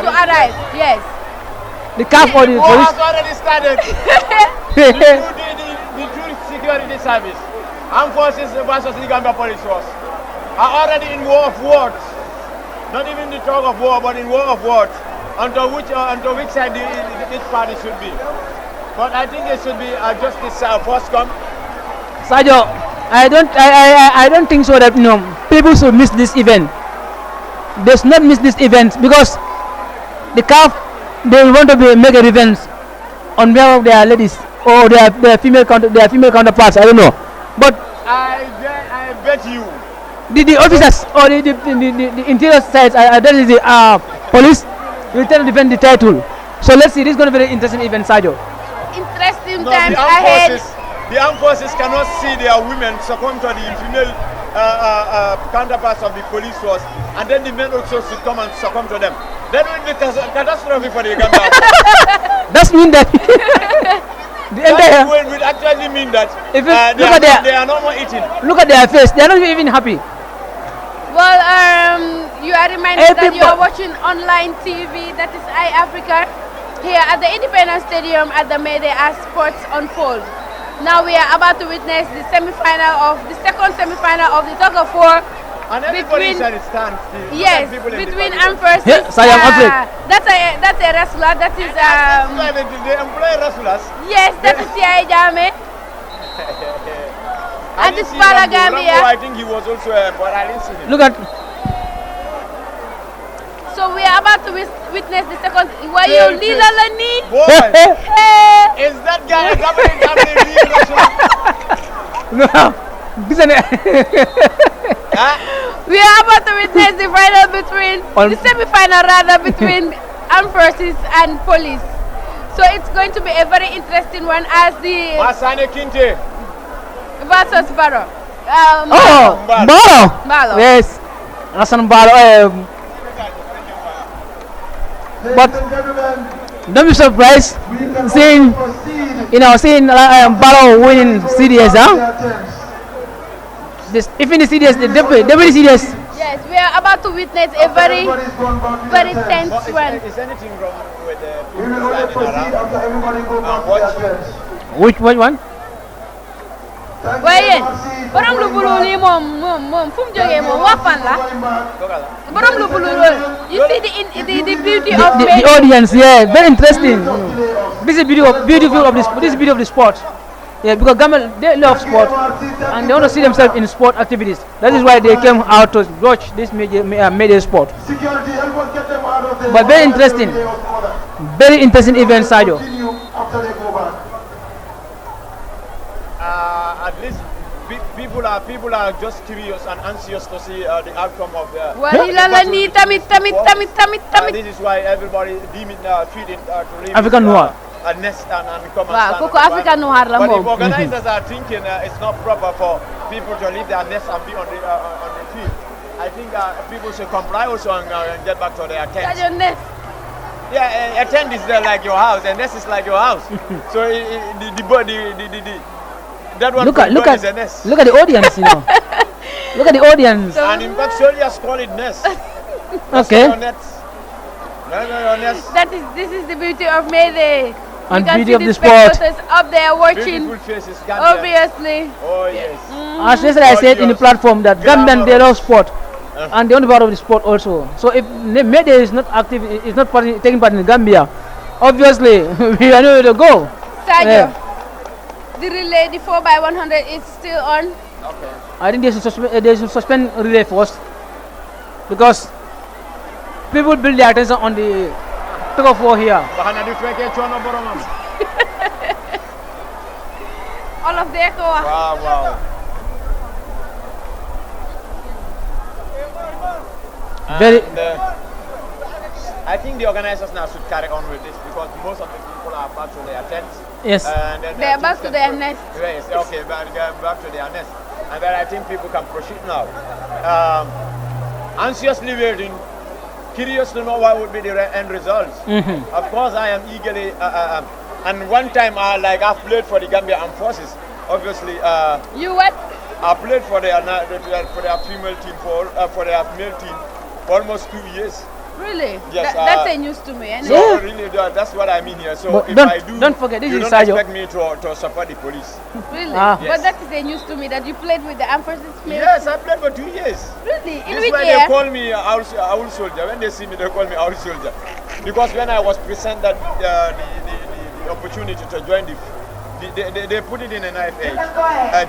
arrive. Yes. The CAF or the war police? has already started. the true security service, armed forces versus the Gambia police force, are already in war of words. Not even the talk of war, but in war of words. Onto which side each party should be. But I think it should be justice first come. Sajo, I don't think so that people should miss this event. They should not miss this event because the CAF, they want to make a revenge on behalf of their ladies or their female counterparts. I don't know, but I bet you the officers or the interior sides, that is the police, will try to defend the title. So let's see. This is going to be an interesting event, Sajo. Interesting times ahead. The armed forces cannot see their women succumb to the female counterparts of the police force, and then the men also should come and succumb to them. That will be catastrophe for the Gambia. That's mean that that will actually mean that they are no more eating. Look at their face; they are not even happy. Well, you are reminded that you are watching online TV. That is iAfrica here at the Independence Stadium at the Mayday as sports unfold. Now we are about to witness the second semi-final of the tug of war. And everybody shall stand still. Yes, between armed forces. Yes, I am afraid. That's a wrestler. That is they employ wrestlers. Yes, that is T.I. Jame. And this Para Gambia. I think he was also but I didn't see him. Look at. So we are about to witness the second. Were you Lila Lani? Boy, is that guy coming No, we are about to witness the final the semi-final rather between armed forces and police. So it's going to be a very interesting one as the Masane Kinte versus Barrow. Barrow. Yes, Hassan Barrow. But don't be surprised seeing Barrow winning CDS, even the CDS, the deputy CDS. Yes, we are about to witness a very tense one. Is anything wrong with the people standing around? Which one? Waaye borom lu bulu li moom fu mu jógee moom wafan la borom lu bulu lool. You see the beauty of the audience, yeah, very interesting. This is beautiful of the sport. Yeah, because Gamel, they love sport and they want to see themselves in sport activities. That is why they came out to watch this media sport. But very interesting event, Sadio. At least people are just curious and anxious to see the outcome of the. This is why everybody deem it feeding to leave African Noir. A nest and come and stand. African Noir la but moom. the organizers are thinking it's not proper for people to leave their nest and be on the field. I think people should comply also and get back to their tents. Yeah, a tent is like your house, and nest is like your house. So that one look is a nest. Look at the audience, Look at the audience. And in fact, soldiers call it nest. Okay. This is the beauty of Mayday. And beauty of the sport. Up there watching. Beautiful faces, obviously. Oh yes. As yesterday I said in the platform that Gambian, they love sport. And they want to be part of the sport also. So if Mayday is not active, is not taking part in Gambia, obviously we are nowhere to go. Sadio, the relay, the 4x100 is still on. Okay. I think they should suspend relay first because people build their attention on the tug of war here. All of their Wow. I think the organizers now should carry on with this because most of the people are back to their tents. Yes. They are back to their nest. Yes, okay, but back to their nest. And then I think people can proceed now. Anxiously waiting, curious to know what would be the end results. Of course, I am eagerly, and one time I've played for the Gambia Armed Forces. Obviously, you what? I played for their female team for their male team for almost 2 years. Really? Yes. That's a news to me. Anyway. So really, that's what I mean here. So but if I do, don't forget, this you is don't expect me to support the police. Really? Yes. But that is a news to me that you played with the Armed Forces. Yes, I played for 2 years. Really? In This is which why year? they call me owl soldier. When they see me, they call me owl soldier. Because when I was presented the opportunity to join they put it in an IFA.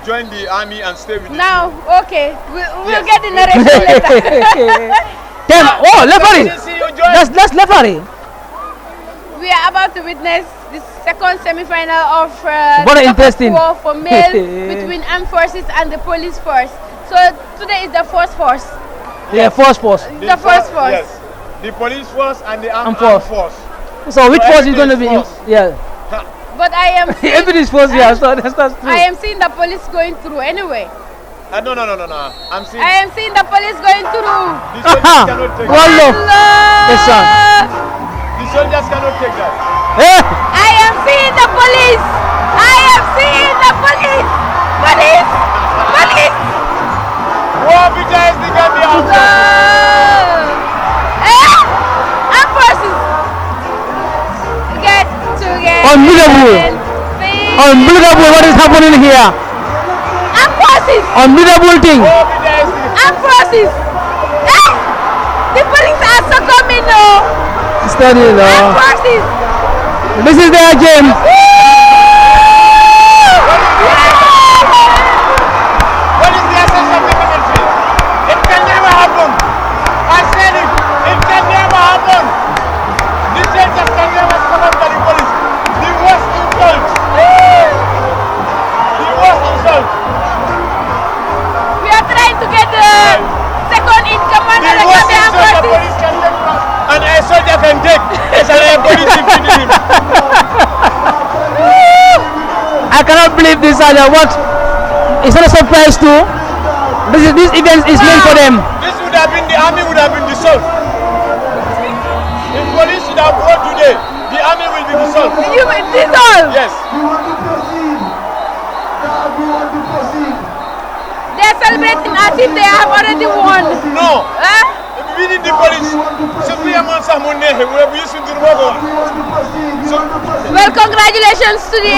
Join the army and stay with now, okay. We'll Yes. get the narration later. Referee. That's referee. We are about to witness the second semi-final of Very interesting. war for male between armed forces and the police force. So today is the first force. Yeah, first force. The first force. Yes. The police force and the armed force. force. So which So force is going to be? everything is Yeah. But I am seeing, Everybody's force. Yeah, so that's true. I am seeing the police going through anyway. No. I'm seeing I am seeing the police going through. the soldiers cannot take Well, that. look. Yes, sir. The soldiers cannot take that. I am seeing the police. I am seeing the police. Police. Police. War behind the Gambia. Armed forces. Get together. Unbelievable. Unbelievable what is happening here. Armed forces. Unbelievable thing. War behind the Armed forces. The police are succumbing now. Study Armed forces. This is their game. What is the essence of the military? It can never happen. I said it. It can never happen. The soldiers can never succumb to the police. The worst insult. The worst insult. We are trying to get the second in command The of the worst Gambian insult the forces. police can take from and a soldier can take is a police defeating him. I cannot believe this. What? It's not a surprise too. This event is meant for them. This would have been the army would have been dissolved. If police should have won today, the army will be dissolved. You dissolve. Yes. We want to proceed. God, we want to proceed. They are celebrating as if they have already won. No. Huh? We need the police. Supreme amount of money. We used to do more. We want to proceed. We want to proceed. Well, congratulations to the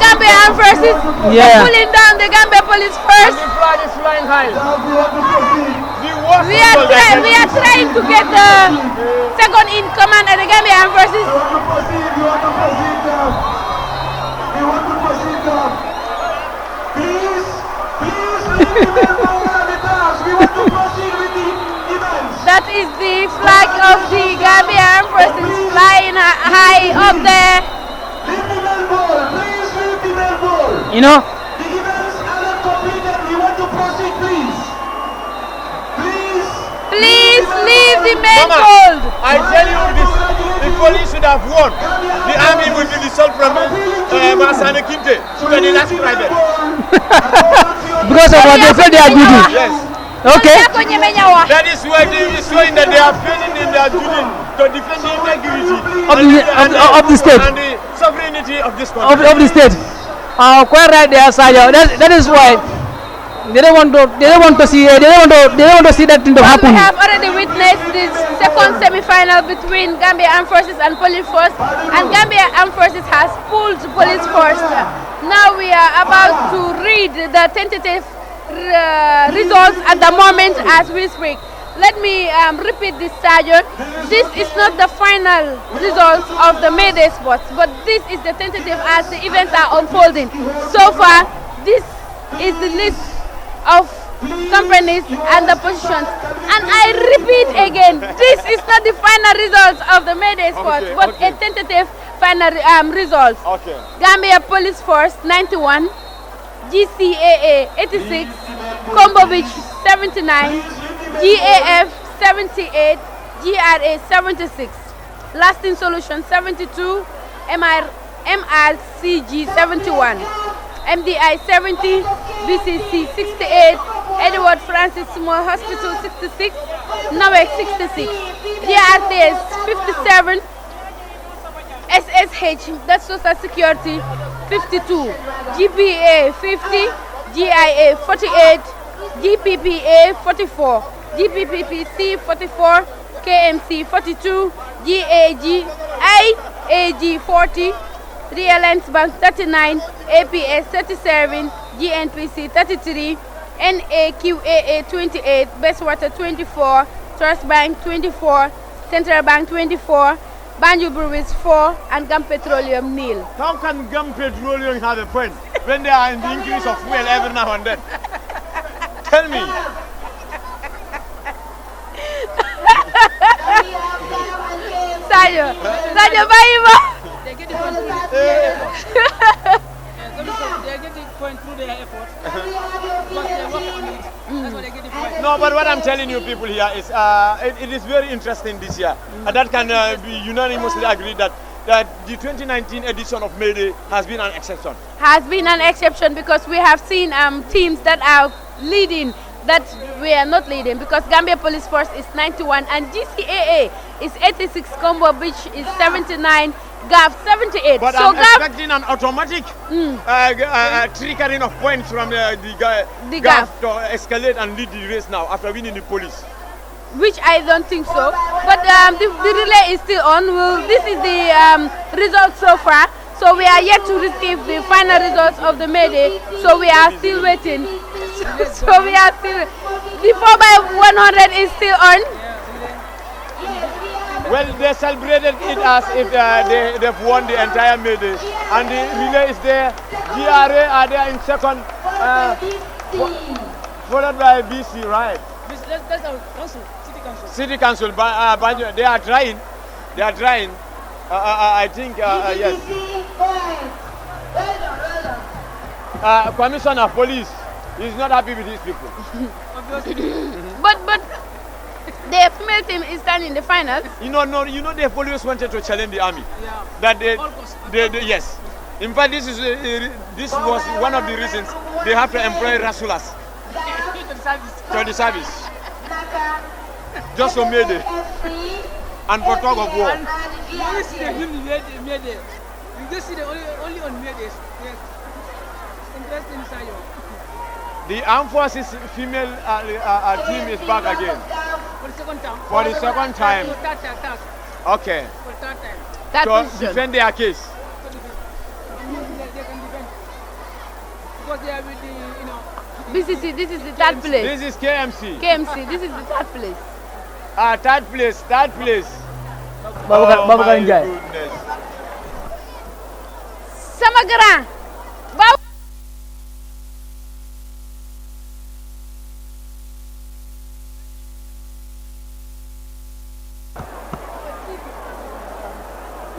Gambia Armed Forces Yeah. for pulling down the Gambia Police Force. The flag is flying high. God, we want to proceed. The worst We are, insult I can we are do. trying to get the second in command of the Gambia Armed Forces. We want to proceed. We want to proceed now. We want to proceed now. Please, leave the member on the task. We want to proceed with the events. That is the flag of the Gambia Armed Forces flying high up there. Leave the main ball. Please leave the main ball. You know, The events are not completed. We want to proceed, please. Please. Please leave the main Mama, fold. I tell you this, the police should have won. The army will be dissolved from Masane Kinte to the last private. because of what they feel they are duty. Yes. Okay. That is why they is showing that they are failing in their duty to defend the integrity Of the state. and the sovereignty of this country. Of the state. Quite right there, Saja. That is why they don't want to see that thing to We happen. have already witnessed this second semi-final between Gambia Armed Forces and Police Force, and Gambia Armed Forces has pulled Police Force. Now we are about to read the tentative results at the moment as we speak. Let me repeat this, Sergeant. This is not the final results of the Mayday sports, but this is the tentative as the events are unfolding. So far, this is the list of companies and the positions. And I repeat again, this is not the final results of the Mayday sports, but a tentative final results. Okay. Gambia Police Force 91, GCAA 86, Combo Beach 79, GAF 78, GRA 76, Lasting Solution 72, MRCG 71, MDI 70, BCC 68, Edward Francis Small Hospital 66, NOEC 66, GRTS 57, SSH, that's Social Security 52, GPA 50, GIA 48, GPPA 44, GPPPC 44, KMC 42, GAG, IAG 40, Realence Bank 39, APS 37, GNPC 33, NAQAA 28, Bestwater 24, Trust Bank 24, Central Bank 24, Banjo Breweries 4, and Gum Petroleum nil. How can Gum Petroleum have a point when they are in the increase of fuel every now and then? Tell me. Sadio, bye. They get the point through their effort. But they work on it. That's what they get the point. No, but what I'm telling you people here is it is very interesting this year. And that can be unanimously agreed that the 2019 edition of May Day has been an exception. Has been an exception because we have seen teams that are leading that we are not leading, because Gambia Police Force is 91 and GCAA is 86, Combo Beach is 79, GAF 78. But so I'm expecting an automatic triggering of points from the GAF to escalate and lead the race now after winning the police. Which I don't think so. But the relay is still on. This is the results so far. So we are yet to receive the final results of the May Day. So we are still waiting. So we are still, the 4x100 is still on. Well, they celebrated it as if they've won the entire May Day. And the relay is there. GRA are there in second, followed by BC, right? That's our council, City Council, but they are trying. They are trying. I think, yes. Commissioner of Police is not happy with these people. But the female team is standing in the finals. You know, they've always wanted to challenge the army. Yeah. That they yes. In fact, this was one of the reasons they have to employ Rasulas to the service. Just for May Day and for tug of war. You see the May Day. You just see the only on May Day. Yes. Interesting, Sayo. The Armed Forces female team is back again. For the second time. For the second time. Okay. For the third time. That So defend their case. They can defend. Because they are with the, BCC, this is the third place. This is KMC. KMC, this is the third place. Third place. Baba Ganjai. Goodness. Samagara.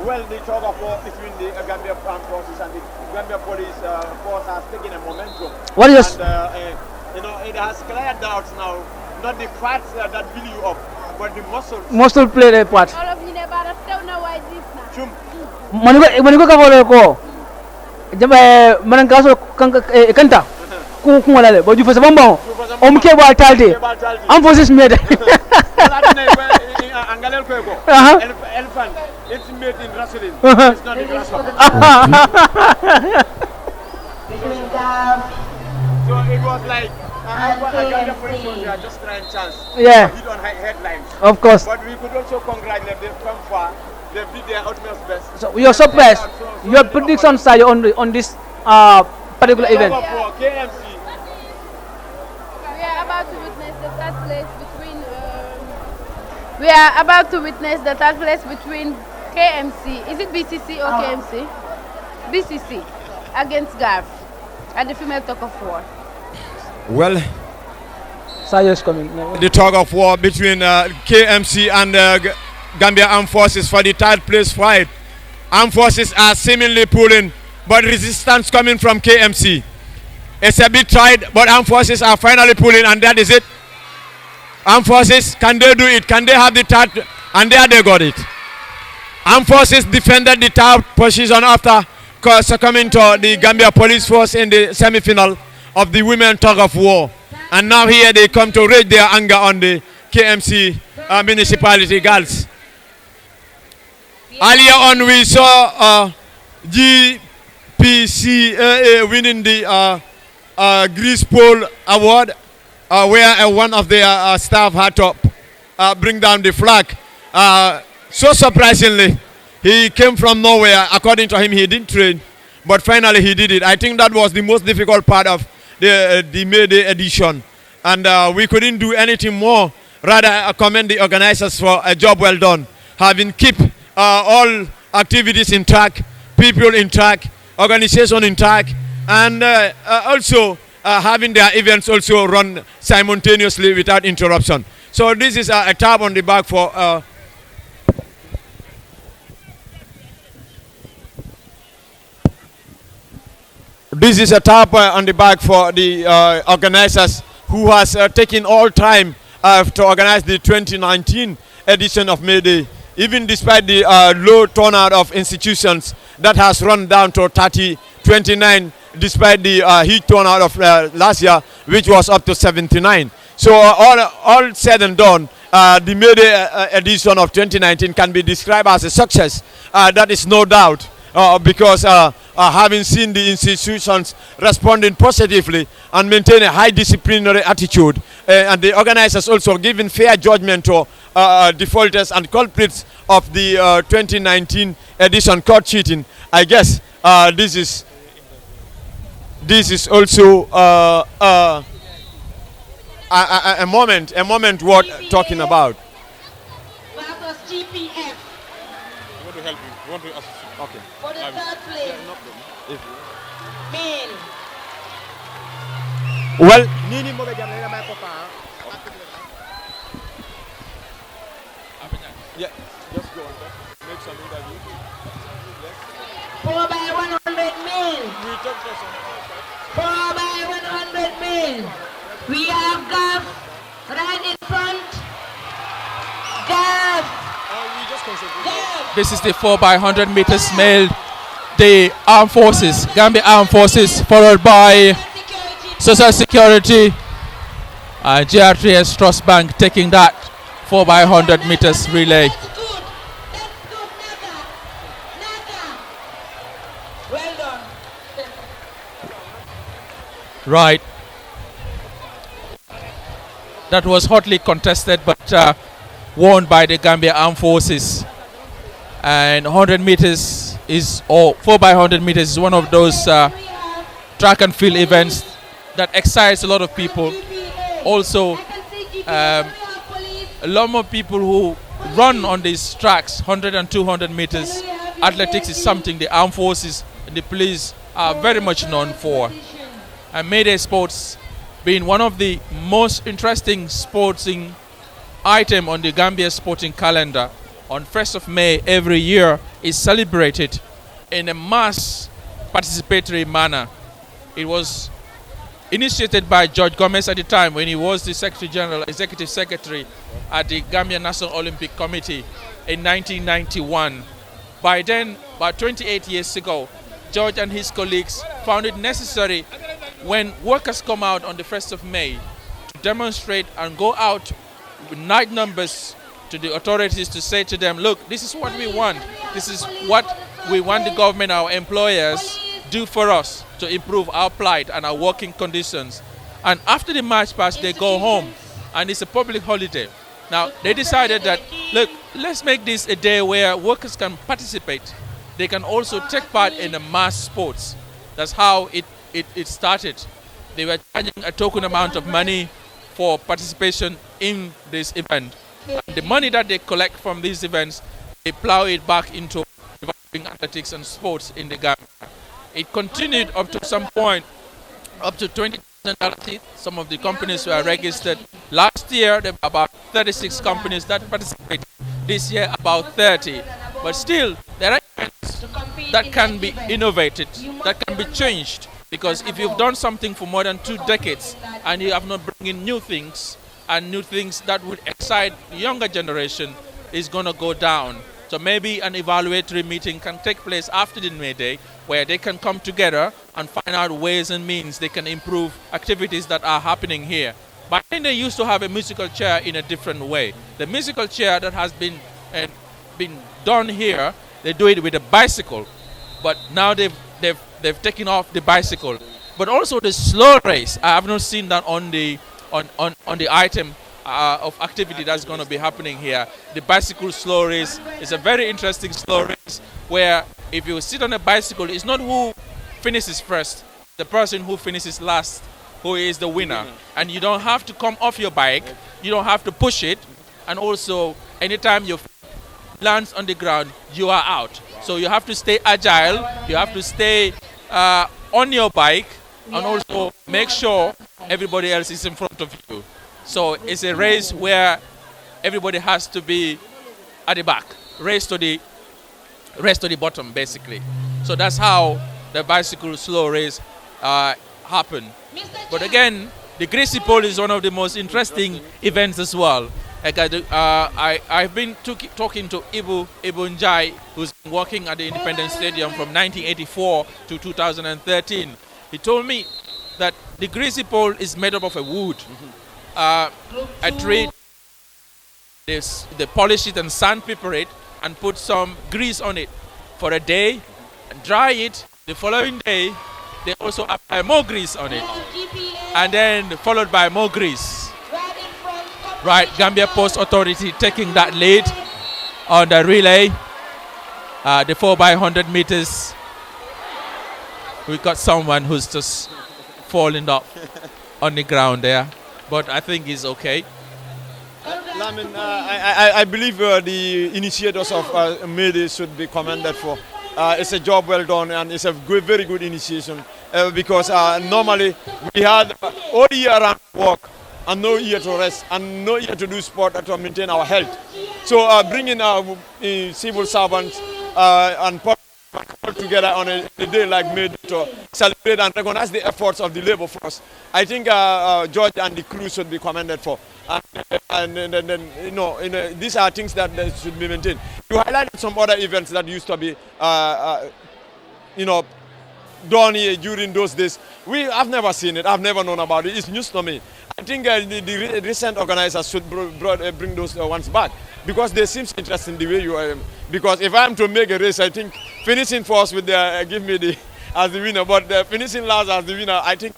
Well, the tug of war between the Gambia Armed Forces and the Gambia Police Force has taken a momentum. What is And, it has cleared out now, not the fats that build you up, but the muscles. Muscle play a part. All of you never have know why this now. Chum. Manigo kavolo ko. Jamba manangaso kanta. Kumala but you for bamba. Omke ba talde. Am forces made. Elephant, it's made in wrestling. It's not in grasshopper. So it was like Gambia Police was just trying chance. Yeah. Hit on headlines. Of course. But we could also congratulate them. They've come far. They did their utmost best. So you're surprised. Your predictions are on this particular event. KMC. We are about to witness the third place between. We are about to witness the third place between KMC. Is it BCC or KMC? BCC against GAF at the female tug of war. Well, Sayo's coming. the tug of war between KMC and Gambia Armed Forces for the third place fight. Armed Forces are seemingly pulling, but resistance coming from KMC. It's a bit tight, but Armed Forces are finally pulling, and that is it. Armed Forces, can they do it? Can they have the third? And there they got it. Armed Forces defended the third position after succumbing to the Gambia Police Force in the semi-final of the women tug of war. And now here they come to raise their anger on the KMC municipality girls. Earlier on we saw GPCAA winning the Grease Pole Award, where one of their staff had to bring down the flag. So surprisingly, he came from nowhere. According to him, he didn't train, but finally he did it. I think that was the most difficult part of the May Day edition, and we couldn't do anything more. Rather, I commend the organizers for a job well done, having keep all activities in track, people in track, organization in track, and also having their events also run simultaneously without interruption. So this is a tap on the back for this is a tap on the back for the organizers who has taken all time to organize the 2019 edition of May Day, even despite the low turnout of institutions that has run down to 29, despite the huge turnout of last year, which was up to 79. So all said and done, the May Day edition of 2019 can be described as a success. That is no doubt, because having seen the institutions responding positively and maintain a high disciplinary attitude, and the organizers also giving fair judgment to defaulters and culprits of the 2019 edition caught cheating, I guess this is also a moment worth talking about. Versus GPF. I want to help you. I want to assist you. Okay. For the third place. Yeah, no problem. Men. Well, yeah, just go on. Make some interview. 4 by 100 men. We talk to some. 4 by 100 men. We have Gav right in front. Gav. We just concentrate. This is the 4 by 100 meters male. The armed forces, Gambia Armed Forces, followed by Social Security, GR3S Trust Bank taking that 4 by 100 meters relay. That's good. Naga. Well done. Right. That was hotly contested, but won by the Gambia Armed Forces. And 100 meters is, or 4 by 100 meters is one of those track and field events that excites a lot of people. Also, a lot more people who run on these tracks, 100 and 200 meters. Athletics is something the armed forces and the police are very much known for. And May Day sports being one of the most interesting sporting item on the Gambia sporting calendar. On 1st of May every year is celebrated in a mass participatory manner. It was initiated by George Gomez at the time when he was the Secretary General, Executive Secretary at the Gambia National Olympic Committee in 1991. By then, about 28 years ago, George and his colleagues found it necessary when workers come out on the 1st of May to demonstrate and go out with night numbers to the authorities to say to them, look, this is what we want. This is what we want the government, our employers, do for us to improve our plight and our working conditions. And after the march past, they go home and it's a public holiday. Now, they decided that, look, let's make this a day where workers can participate. They can also take part in the mass sports. That's how it started. They were charging a token amount of money for participation in this event. And the money that they collect from these events, they plow it back into developing athletics and sports in the Gambia. It continued up to some point, up to 20,000 athletes. Some of the companies were registered. Last year, there were about 36 companies that participated. This year, about 30. But still, there are events that can be innovated, that can be changed. Because if you've done something for more than 2 decades and you have not brought in new things, and new things that would excite the younger generation is going to go down. So maybe an evaluatory meeting can take place after the May Day where they can come together and find out ways and means they can improve activities that are happening here. But I think they used to have a musical chair in a different way. The musical chair that has been done here, they do it with a bicycle. But now they've taken off the bicycle. But also the slow race, I have not seen that on the item of activity that's going to be happening here. The bicycle slow race is a very interesting slow race where if you sit on a bicycle, it's not who finishes first, the person who finishes last who is the winner. And you don't have to come off your bike, you don't have to push it, and also anytime you lands on the ground, you are out. So you have to stay agile, you have to stay on your bike, and also make sure everybody else is in front of you. So it's a race where everybody has to be at the back, race to the bottom, basically. So that's how the bicycle slow race happen. But again, the Greasy Pole is one of the most interesting events as well. I've been talking to Ibu Njai, who's been working at the Independence Stadium from 1984 to 2013. He told me that the Greasy Pole is made up of a wood. A tree, they polish it and sandpaper it and put some grease on it for a day, and dry it. The following day, they also apply more grease on it, and then followed by more grease. Right, Gambia Post Authority taking that lead on the relay, the 4x100 meters. We got someone who's just falling up on the ground there, but I think he's okay. Lamin, I believe the initiators of May Day should be commended for. It's a job well done, and it's a very good initiation because normally we had all year round work and no year to rest and no year to do sport to maintain our health. So bringing our civil servants and all together on a day like May Day to celebrate and recognize the efforts of the labor force, I think George and the crew should be commended for. And these are things that should be maintained. You highlighted some other events that used to be, done here during those days. I've never seen it. I've never known about it. It's news to me. I think the recent organizers should bring those ones back because they seem interesting the way you are. Because if I'm to make a race, I think finishing first with give me as the winner, but finishing last as the winner, I think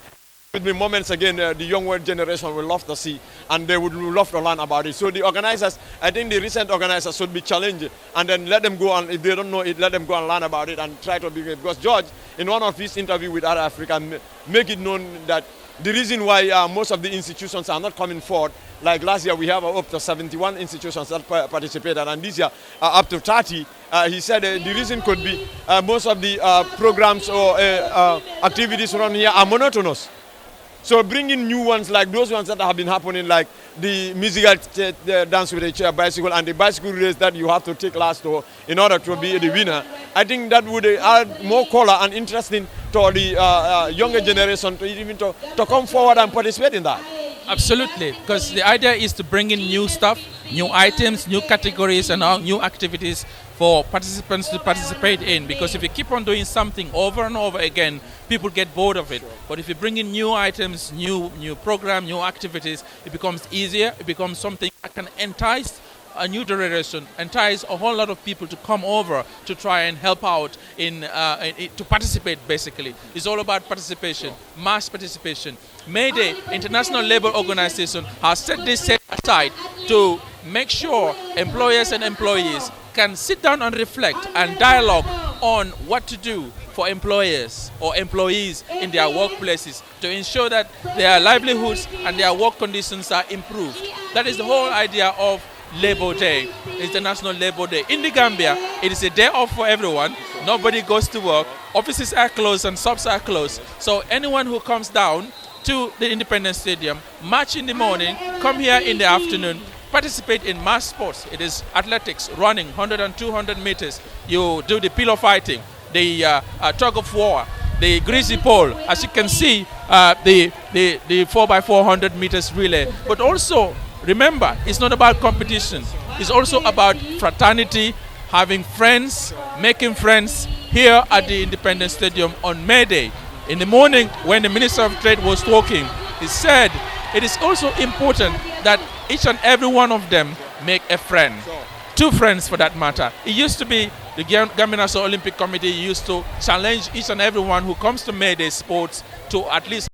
will be moments again the young world generation will love to see, and they would love to learn about it. So the organizers, I think the recent organizers should be challenged and then let them go, and if they don't know it, let them go and learn about it and try to be great. Because George, in one of his interviews with Other Africa, make it known that the reason why most of the institutions are not coming forward, like last year we have up to 71 institutions that participated, and this year up to 30. He said the reason could be most of the programs or activities around here are monotonous. So bringing new ones like those ones that have been happening, like the musical dance with a chair bicycle and the bicycle race that you have to take last in order to be the winner, I think that would add more color and interesting to the younger generation to come forward and participate in that. Absolutely, because the idea is to bring in new stuff, new items, new categories, and new activities for participants to participate in. Because if you keep on doing something over and over again, people get bored of it. But if you bring in new items, new program, new activities, it becomes easier. It becomes something that can entice a new generation, entice a whole lot of people to come over to try and help out to participate. Basically, it's all about participation, mass participation. May Day, International Labour Organization, has set this set aside to make sure employers and employees can sit down and reflect and dialogue on what to do for employers or employees in their workplaces to ensure that their livelihoods and their work conditions are improved. That is the whole idea of Labor Day, International Labor Day. In the Gambia, it is a day off for everyone. Nobody goes to work. Offices are closed and shops are closed. So anyone who comes down to the Independence Stadium, march in the morning, come here in the afternoon, participate in mass sports. It is athletics, running, 100 and 200 meters. You do the pillow fighting, the tug of war, the greasy pole. As you can see, the 4x400 meters relay. But also, remember, it's not about competition. It's also about fraternity, having friends, making friends here at the Independence Stadium on May Day. In the morning, when the Minister of Trade was talking, he said it is also important that each and every one of them make a friend. 2 friends for that matter. It used to be the Gambia National Olympic Committee used to challenge each and everyone who comes to May Day sports to at least